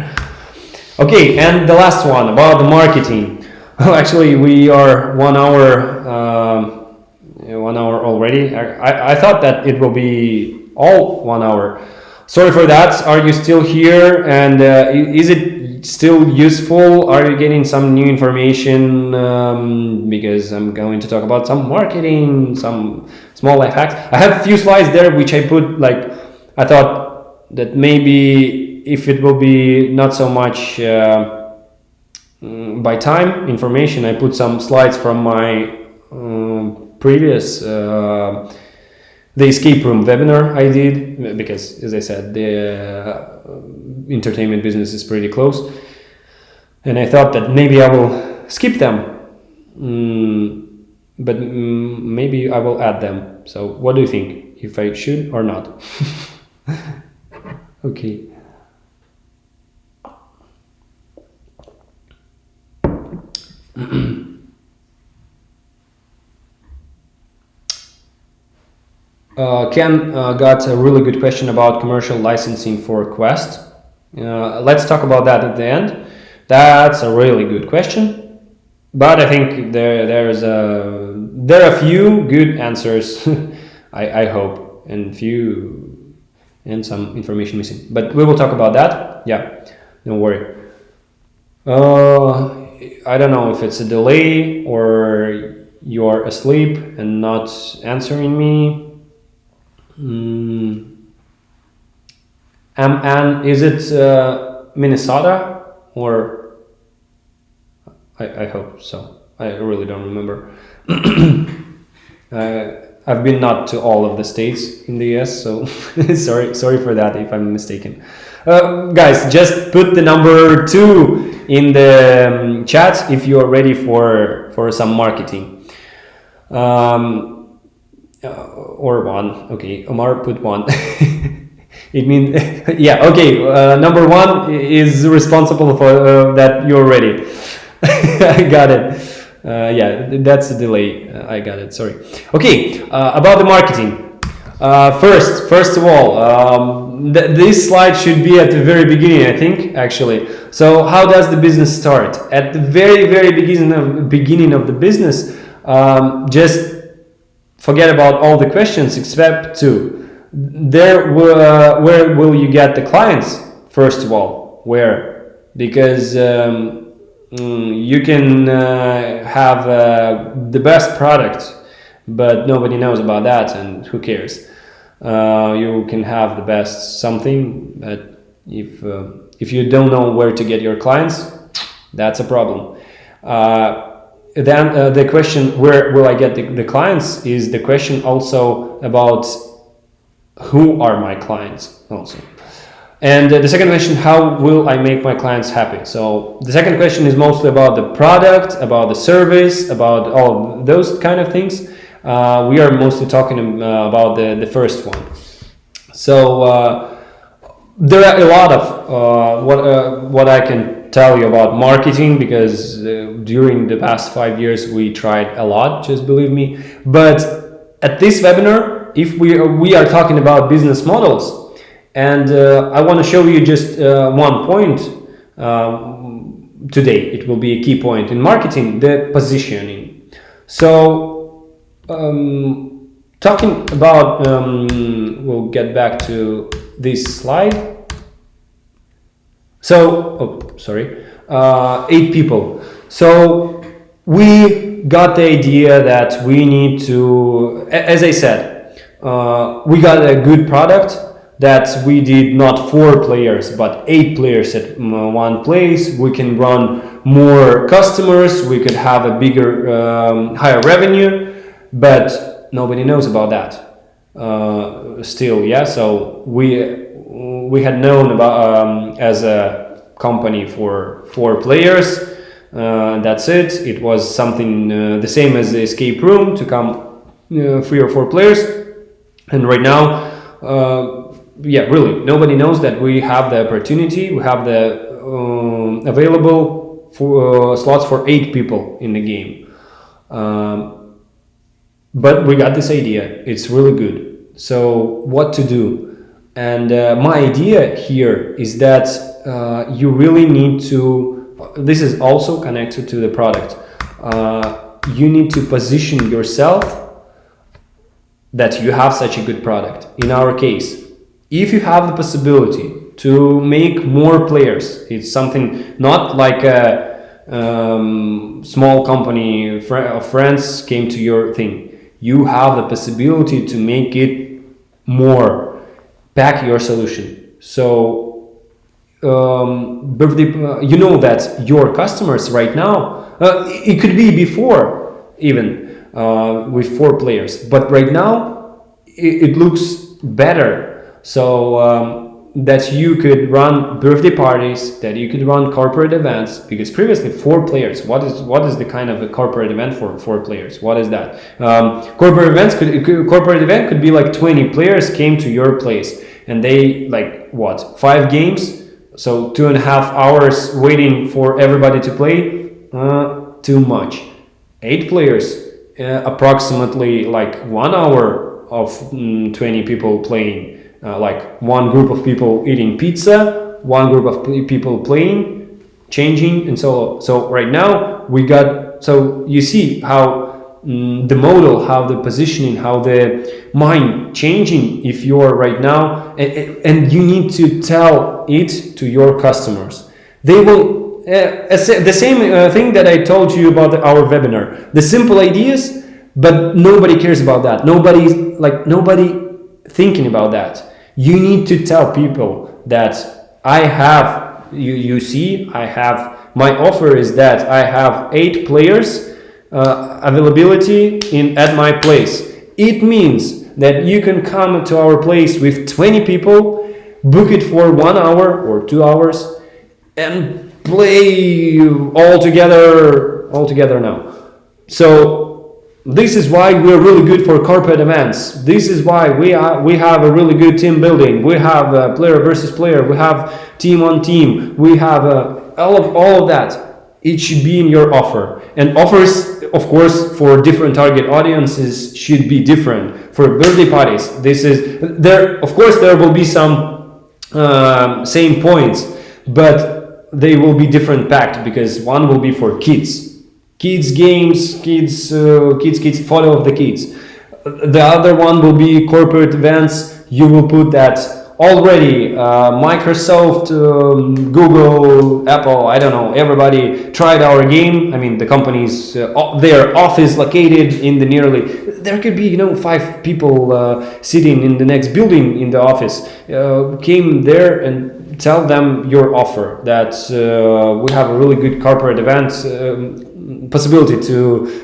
Okay, and the last one about the marketing. Actually, we are 1 hour already. I thought that it will be all 1 hour. Sorry for that. Are you still here? And is it still useful? Are you getting some new information? Because I'm going to talk about some marketing, some small life hacks. I have a few slides there which I put like, I thought that maybe if it will be not so much by time information, I put some slides from my previous the escape room webinar I did, because as I said, the entertainment business is pretty close, and I thought that maybe I will skip them, but maybe I will add them. So what do you think, if I should or not? Okay. Ken got a really good question about commercial licensing for Quest. Let's talk about that at the end. That's a really good question, but I think there are a few good answers. I hope, and some information missing, but we will talk about that. Yeah, don't worry. I don't know if it's a delay or you're asleep and not answering me. And is it Minnesota or I hope so. I really don't remember. I've been not to all of the states in the US, so sorry for that if I'm mistaken. Guys, just put the number 2 in the chat if you are ready for some marketing. Or 1. Okay, Omar put 1. It means yeah. Okay, number 1 is responsible for that. You're ready. I got it. Yeah, that's a delay. I got it. Sorry. Okay, about the marketing. First of all, this slide should be at the very beginning, I think, actually. So, how does the business start? At the very beginning of the business, just forget about all the questions except two. Where will you get the clients? First of all, where? Because you can have the best product, but nobody knows about that, and who cares? You can have the best something, but if you don't know where to get your clients, that's a problem. Then the question, where will I get the clients, is the question also about who are my clients also. And the second question, how will I make my clients happy? So the second question is mostly about the product, about the service, about all those kind of things. We are mostly talking about the first one. So there are a lot of what I can tell you about marketing, because during the past 5 years we tried a lot, just believe me. But at this webinar, if we are talking about business models, and I want to show you just one point today. It will be a key point in marketing, the positioning. So talking about, we'll get back to this slide. So, 8 people. So we got the idea that we need to, as I said, we got a good product that we did not 4 players but 8 players at one place. We can run more customers, we could have a bigger, higher revenue, but nobody knows about that still. Yeah, so we had known about as a company for 4 players. That's it. It was something the same as the escape room, to come 3 or 4 players, and right now really nobody knows that we have the opportunity, we have the available for slots for 8 people in the game. But we got this idea, it's really good. So what to do? And my idea here is that you really need to, this is also connected to the product, you need to position yourself that you have such a good product. In our case, if you have the possibility to make more players, it's something not like a small company of friends came to your thing. You have the possibility to make it more, pack your solution. So you know that your customers right now, it could be before even with 4 players, but right now it looks better. So that you could run birthday parties, that you could run corporate events, because previously 4 players, what is the kind of a corporate event for 4 players? What is that? Corporate event could be like 20 players came to your place, and they like 5 games, so 2.5 hours waiting for everybody to play. Too much. 8 players, approximately like 1 hour of 20 people playing. Like one group of people eating pizza, one group of people playing, changing, and so on. So right now we got, so you see how the model, how the positioning, how the mind changing if you are right now, and you need to tell it to your customers. They will, the same thing that I told you about our webinar, the simple ideas, but nobody cares about that. Nobody thinking about that. You need to tell people that I have, you see, I have, my offer is that I have 8 players availability at my place. It means that you can come to our place with 20 people, book it for 1 hour or 2 hours, and play all together now. So this is why we're really good for corporate events. This is why we have a really good team building. We have player versus player. We have team on team. We have all of that. It should be in your offer. And offers, of course, for different target audiences should be different. For birthday parties, this is there. Of course, there will be some same points, but they will be different packed, because one will be for kids games, kids photo of the kids. The other one will be corporate events. You will put that already Microsoft, Google, Apple, I don't know, everybody tried our game. I mean, the companies, their office located in the nearly, there could be 5 people sitting in the next building in the office, came there and tell them your offer that we have a really good corporate event, possibility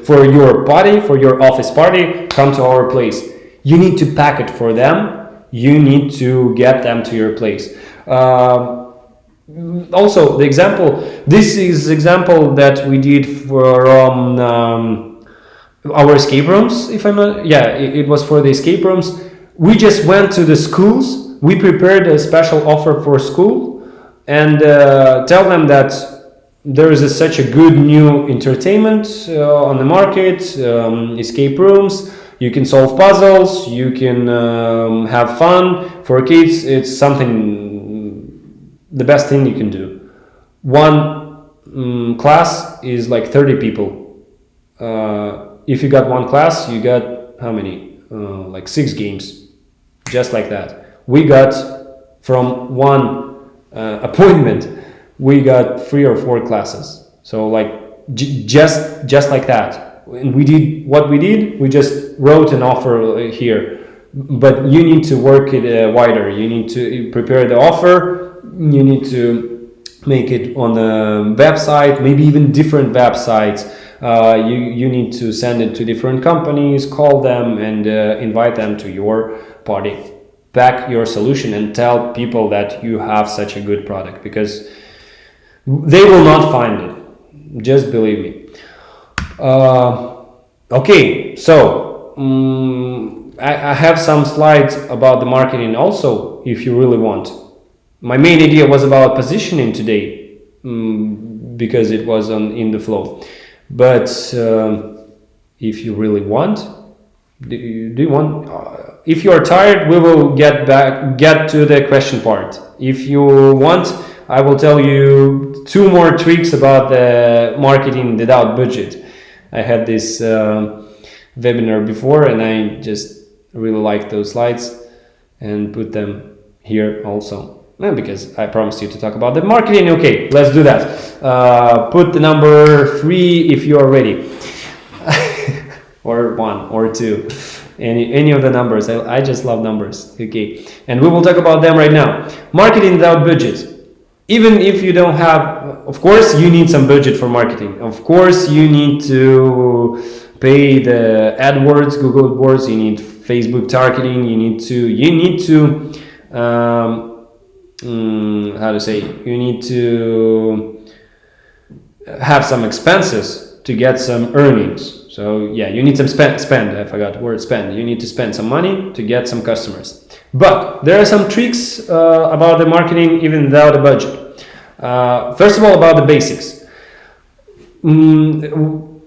for your party, for your office party, come to our place. You need to pack it for them. You need to get them to your place. Also, this is example that we did from our escape rooms. If I'm not, yeah, it was for the escape rooms. We just went to the schools. We prepared a special offer for school and tell them that there is such a good new entertainment on the market, escape rooms. You can solve puzzles, you can have fun. For kids, it's something, the best thing you can do. One class is like 30 people. If you got one class, you got how many? Like 6 games, just like that. We got from one appointment, we got 3 or 4 classes. So like just like that. And we did what we did. We just wrote an offer here, but you need to work it wider. You need to prepare the offer. You need to make it on a website, maybe even different websites. You need to send it to different companies, call them, and invite them to your party. Pack your solution and tell people that you have such a good product, because they will not find it. Just believe me. Okay, so I have some slides about the marketing also, if you really want. My main idea was about positioning today, because it was in the flow. But if you really want, do you want? If you are tired, we will get to the question part. If you want, I will tell you 2 more tricks about the marketing without budget. I had this webinar before, and I just really like those slides and put them here also. Because I promised you to talk about the marketing. Okay, let's do that. Put the number 3 if you are ready. Or 1 or 2. Any of the numbers. I just love numbers. Okay, and we will talk about them right now. Marketing without budget. Even if you don't have, of course, you need some budget for marketing. Of course, you need to pay the AdWords, Google AdWords. You need Facebook targeting. You need to you need to have some expenses to get some earnings. So yeah, you need some spend. I forgot the word spend. You need to spend some money to get some customers. But there are some tricks about the marketing even without a budget. First of all, about the basics.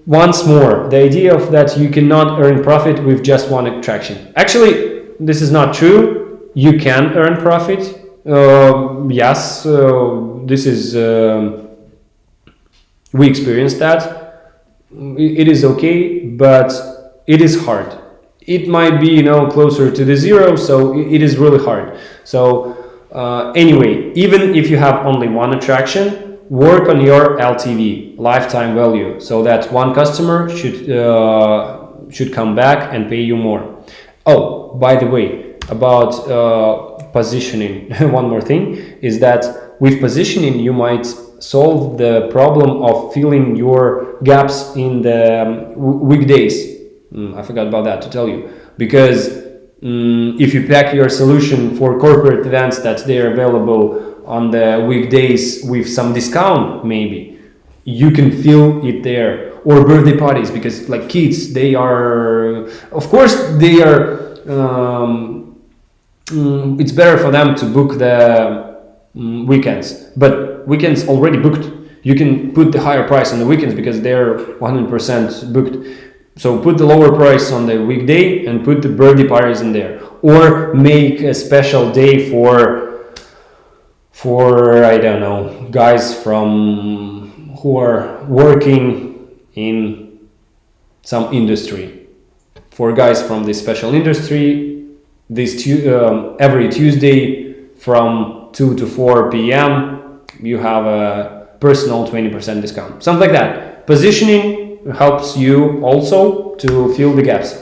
Once more, the idea of that you cannot earn profit with just one attraction. Actually, this is not true. You can earn profit. Yes, this is we experienced that. It is okay, but it is hard. It might be closer to the 0, so it is really hard. So anyway, even if you have only one attraction, work on your LTV, lifetime value, so that one customer should come back and pay you more. Oh, by the way, about positioning, one more thing is that with positioning you might solve the problem of filling your gaps in the weekdays. I forgot about that to tell you, because if you pack your solution for corporate events that they are available on the weekdays with some discount, maybe you can fill it there. Or birthday parties, because like kids, they are, of course they are, it's better for them to book the weekends, but weekends already booked. you can put the higher price on the weekends because they're 100% booked. So put the lower price on the weekday and put the birthday parties in there, or make a special day for I don't know, guys from who are working in some industry. For guys from this special industry, every Tuesday from 2 to 4 p.m. you have a personal 20% discount, something like that. Positioning helps you also to fill the gaps.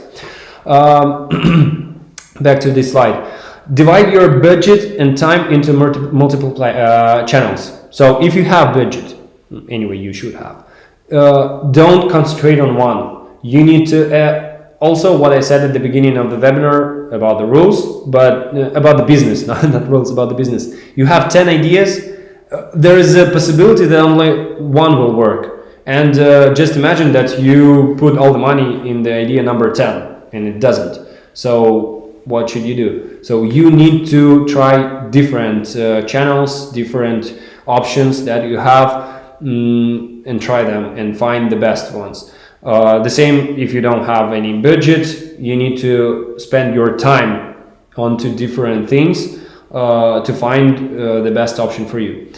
Back to this slide. Divide your budget and time into multiple channels. So if you have budget, anyway, you should have. Don't concentrate on one. You need to also what I said at the beginning of the webinar about the rules, but about the business, not rules, about the business. You have 10 ideas. There is a possibility that only one will work. And just imagine that you put all the money in the idea number 10 and it doesn't. So what should you do? So you need to try different channels, different options that you have, and try them and find the best ones. The same if you don't have any budget, you need to spend your time onto different things to find the best option for you.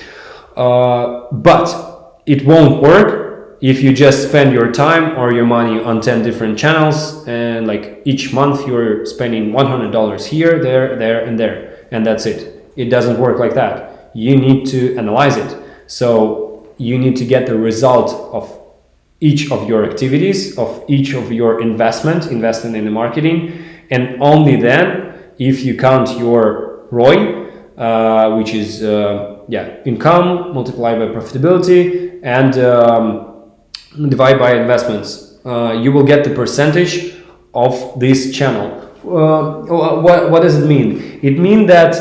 But it won't work if you just spend your time or your money on 10 different channels, and like each month you're spending $100 here, there, and there, and that's it. It doesn't work like that. You need to analyze it. So you need to get the result of each of your activities, of each of your investing in the marketing, and only then, if you count your ROI, which is income multiplied by profitability and divide by investments, you will get the percentage of this channel. What does it mean? It means that,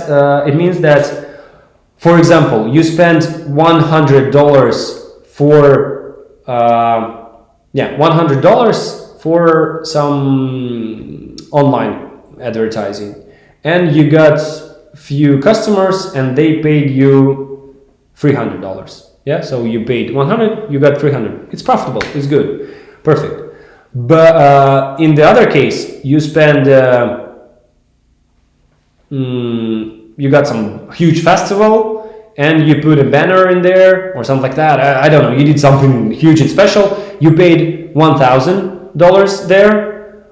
for example, you spend $100 for some online advertising, and you got few customers and they paid you $300. Yeah, so you paid 100, you got 300. It's profitable, it's good, perfect. But in the other case, you spend you got some huge festival and you put a banner in there or something like that. I don't know, you did something huge and special. You paid $1,000 there,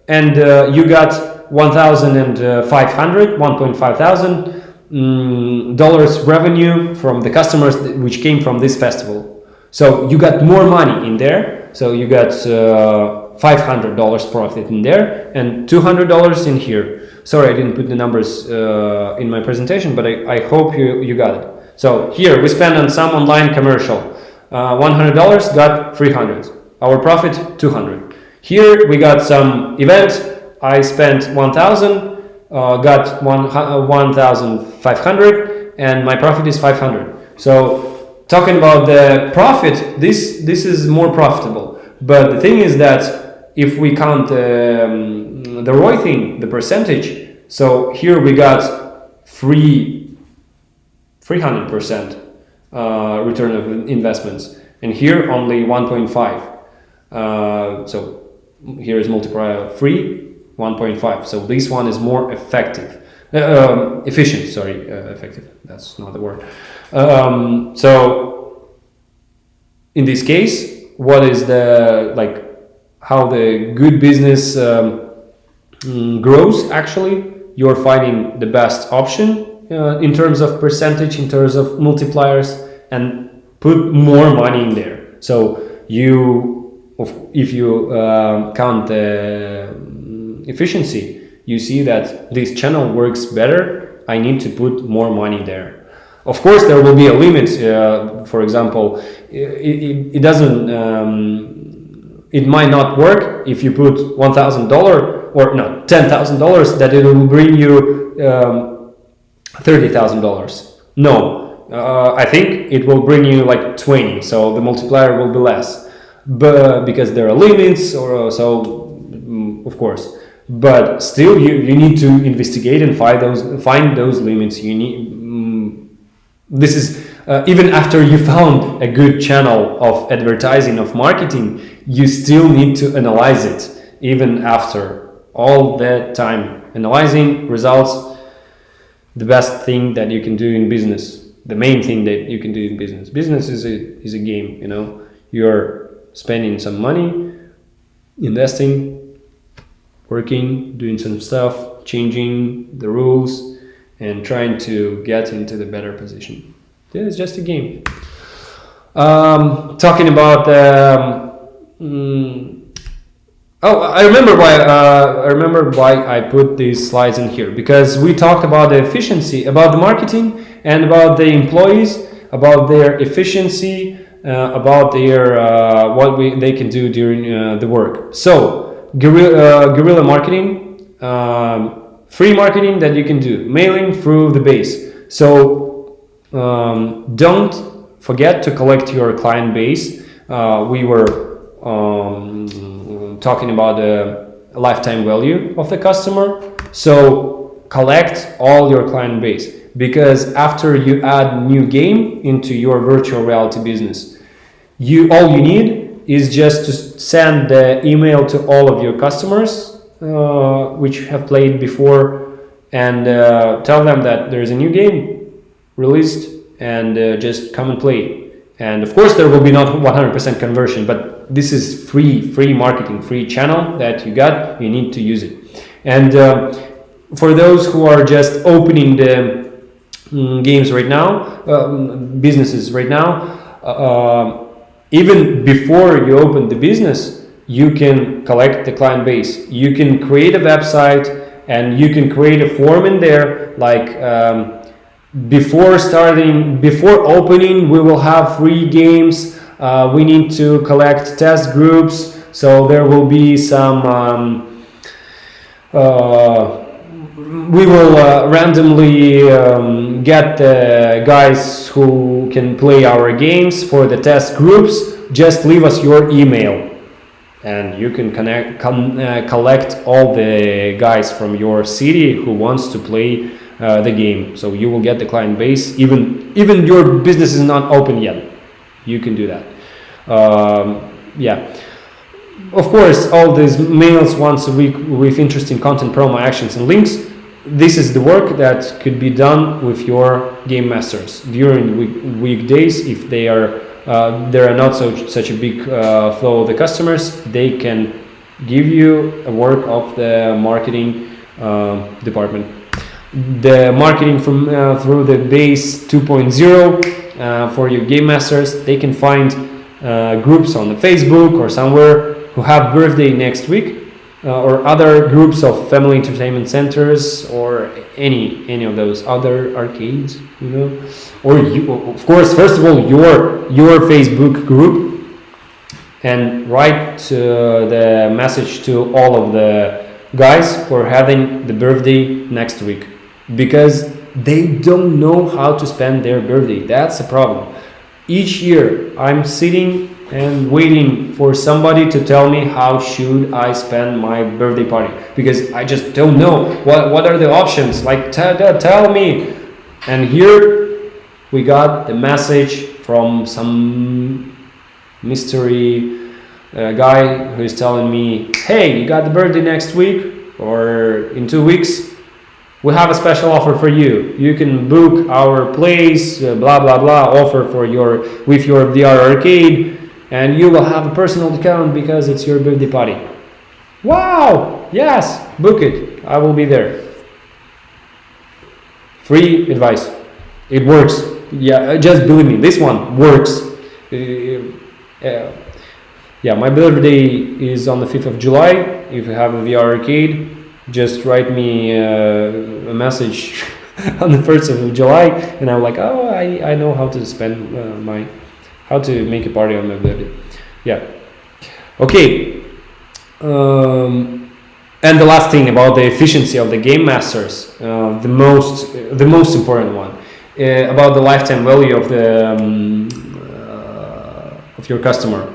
and you got $1,500 dollars revenue from the customers which came from this festival. So you got more money in there. So you got $500 profit in there and $200 in here. Sorry, I didn't put the numbers in my presentation, but I hope you got it. So here we spend on some online commercial. $100 got $300. Our profit $200. Here we got some event. I spent $1,000. Got 1,500 and my profit is 500. So talking about the profit, this is more profitable. But the thing is that if we count the ROI thing, the percentage, so here we got 300% return of investments, and here only 1.5. So here is multiplier 3. 1.5. So this one is more efficient. Effective. That's not the word. So in this case, what is how the good business grows? Actually, you're finding the best option in terms of percentage, in terms of multipliers, and put more money in there. So if you count the efficiency, you see that this channel works better. I need to put more money there. Of course, there will be a limit. For example, it doesn't. It might not work if you put $1,000 or no $10,000. That it will bring you $30,000. No, I think it will bring you like 20. So the multiplier will be less, but because there are limits, or so, of course. But still, you need to investigate and find those limits. You need. This is even after you found a good channel of advertising, of marketing, you still need to analyze it. Even after all that time analyzing results, the best thing that you can do in business, the main thing that you can do in business. Business is a game, you know. You're spending some money, investing, working, doing some stuff, changing the rules, and trying to get into the better position. It's just a game. Talking about I remember why I put these slides in here, because we talked about the efficiency, about the marketing, and about the employees, about their efficiency, about their they can do during the work. So guerrilla marketing, free marketing that you can do, mailing through the base. So don't forget to collect your client base. We were talking about the lifetime value of the customer. So collect all your client base, because after you add new game into your virtual reality business, all you need is just to send the email to all of your customers which have played before, and tell them that there's a new game released, and just come and play. And of course there will be not 100% conversion, but this is free marketing, free channel that you got. You need to use it. And for those who are just opening the games right now, businesses right now, even before you open the business, you can collect the client base. You can create a website, and you can create a form in there, like before opening, we will have free games. We need to collect test groups, so there will be some we will randomly get the guys who can play our games for the test groups. Just leave us your email, and you can collect all the guys from your city who wants to play the game. So you will get the client base, even your business is not open yet. You can do that. Yeah, of course, all these mails once a week with interesting content, promo actions, and links. This is the work that could be done with your game masters during weekdays. If they are there are not such a big flow of the customers, they can give you a work of the marketing department. The marketing from through the base 2.0 for your game masters. They can find groups on the Facebook or somewhere who have birthday next week, or other groups of family entertainment centers, or any of those other arcades, you know. Or you, of course, first of all, your Facebook group, and write the message to all of the guys who are having the birthday next week, because they don't know how to spend their birthday. That's a problem. Each year I'm sitting and waiting for somebody to tell me how should I spend my birthday party, because I just don't know what are the options. Like tell me. And here we got the message from some mystery guy who is telling me, hey, you got the birthday next week or in 2 weeks. We have a special offer for you. You can book our place, blah blah blah, offer for with your VR arcade, and you will have a personal discount because it's your birthday party. Wow! Yes, book it. I will be there. Free advice. It works. Yeah, just believe me, this one works. Yeah, my birthday is on the 5th of July. If you have a VR arcade, just write me a message on the 1st of July, and I'm like, oh, I know how to spend how to make a party on my birthday. Yeah. Okay. And the last thing about the efficiency of the game masters, the most important one, about the lifetime value of the of your customer.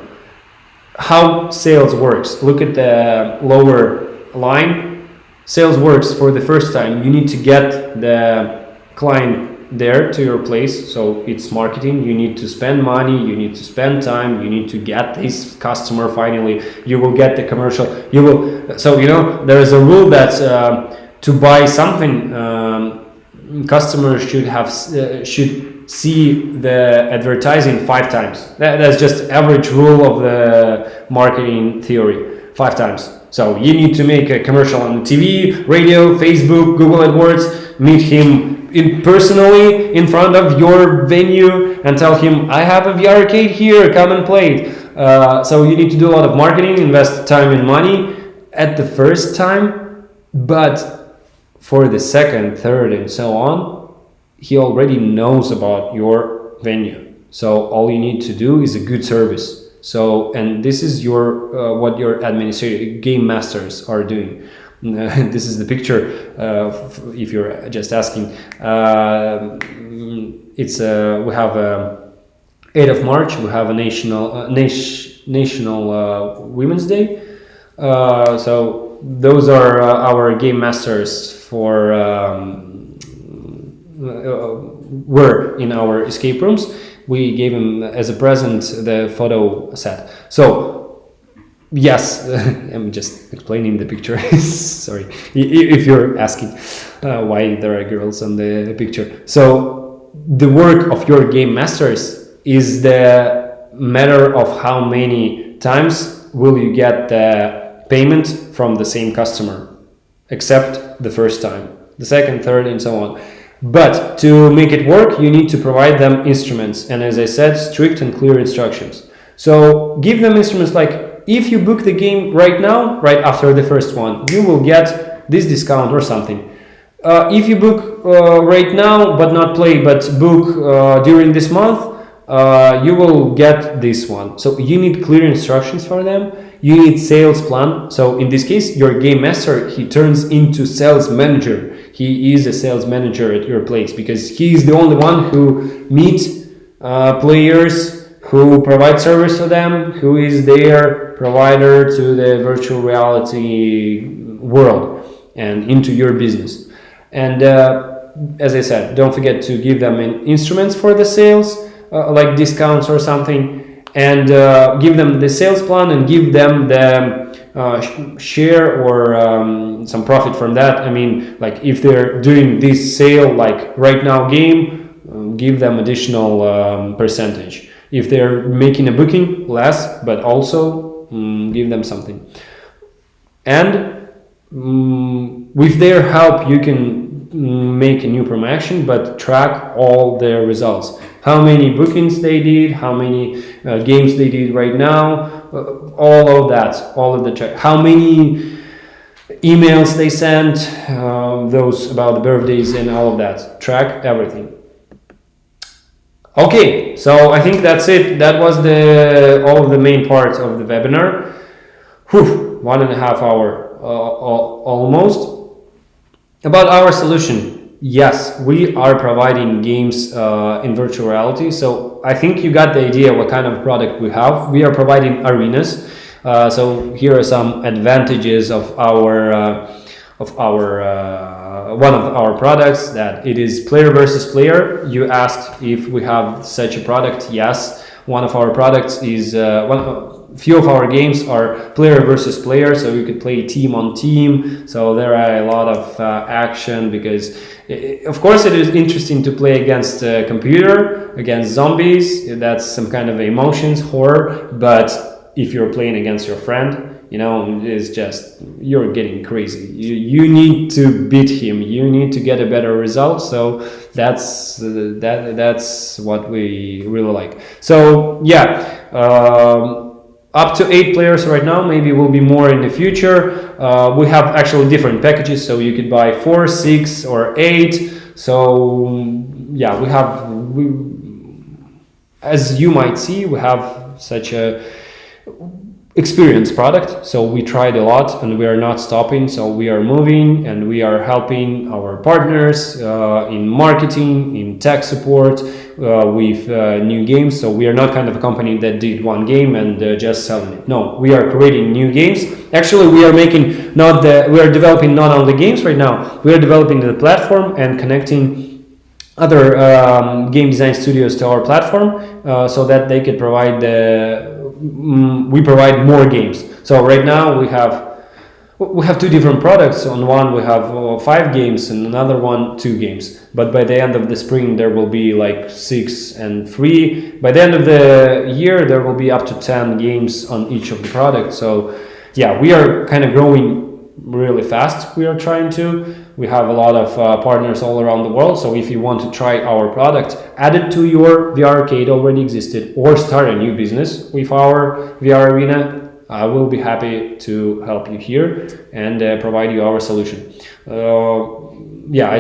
How sales works. Look at the lower line. Sales works for the first time. You need to get the client there to your place. So it's marketing. You need to spend money, you need to spend time, you need to get this customer. Finally you will get the commercial, you will. So there is a rule that to buy something, customers should see the advertising 5 times. That's just average rule of the marketing theory, 5 times. So you need to make a commercial on TV, radio, Facebook, Google AdWords, meet him personally in front of your venue and tell him, I have a VR arcade here, come and play it. So you need to do a lot of marketing, invest time and money at the first time, but for the second, third, and so on, he already knows about your venue. So all you need to do is a good service. So, and this is your what your administrative game masters are doing. This is the picture. If you're just asking, it's we have 8th of March. We have a national Women's Day. So those are our game masters for were in our escape rooms. We gave him as a present the photo set. So yes, I'm just explaining the picture. Sorry if you're asking why there are girls on the picture. So the work of your game masters is the matter of how many times will you get the payment from the same customer, except the first time, the second, third, and so on. But to make it work, you need to provide them instruments, and as I said, strict and clear instructions. So give them instruments like, if you book the game right now, right after the first one, you will get this discount or something. If you book right now but not play, but book during this month, you will get this one. So you need clear instructions for them. You need sales plan. So in this case, your game master, he turns into sales manager. He is a sales manager at your place because he is the only one who meets players, who provides service to them, who is their provider to the virtual reality world and into your business. And as I said, don't forget to give them instruments for the sales, like discounts or something, and give them the sales plan and give them the share or some profit from that. I mean, like if they're doing this sale, like right now game, give them additional percentage. If they're making a booking, less, but also give them something. And with their help, you can make a new promotion, but track all their results. How many bookings they did, how many games they did right now, all of that, all of the check. How many emails they sent, those about the birthdays and all of that. Track everything. Okay, so I think that's it. That was all of the main parts of the webinar. 1.5 hours almost. About our solution, yes, we are providing games in virtual reality. So I think you got the idea what kind of product we have. We are providing arenas. So here are some advantages of our one of our products, that it is player versus player. You asked if we have such a product. Yes, one of our products is few of our games are player versus player, so you could play team on team. So there are a lot of action, because of course it is interesting to play against a computer, against zombies. That's some kind of emotions, horror. But if you're playing against your friend, it's just, you're getting crazy. You need to beat him. You need to get a better result. So that's what we really like. So yeah. Up to 8 players right now, maybe will be more in the future. We have actually different packages, so you could buy 4, 6, or 8. So yeah, as you might see, we have such a experienced product. So we tried a lot and we are not stopping. So we are moving and we are helping our partners in marketing, in tech support, with new games. So we are not kind of a company that did one game and just selling it. No, we are creating new games. Actually, we are developing not only games right now, we are developing the platform and connecting other game design studios to our platform, so that they could provide we provide more games. So right now we have two different products. On one we have 5 games, and another one 2 games. But by the end of the spring there will be like 6 and 3. By the end of the year there will be up to 10 games on each of the products. So yeah, we are kind of growing really fast. We are trying to. We have a lot of partners all around the world. So if you want to try our product, add it to your VR arcade already existed, or start a new business with our VR arena, I will be happy to help you here and provide you our solution. I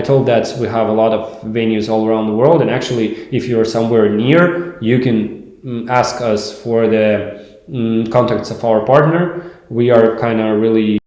told that we have a lot of venues all around the world, and actually, if you're somewhere near, you can ask us for the contacts of our partner. We are kind of really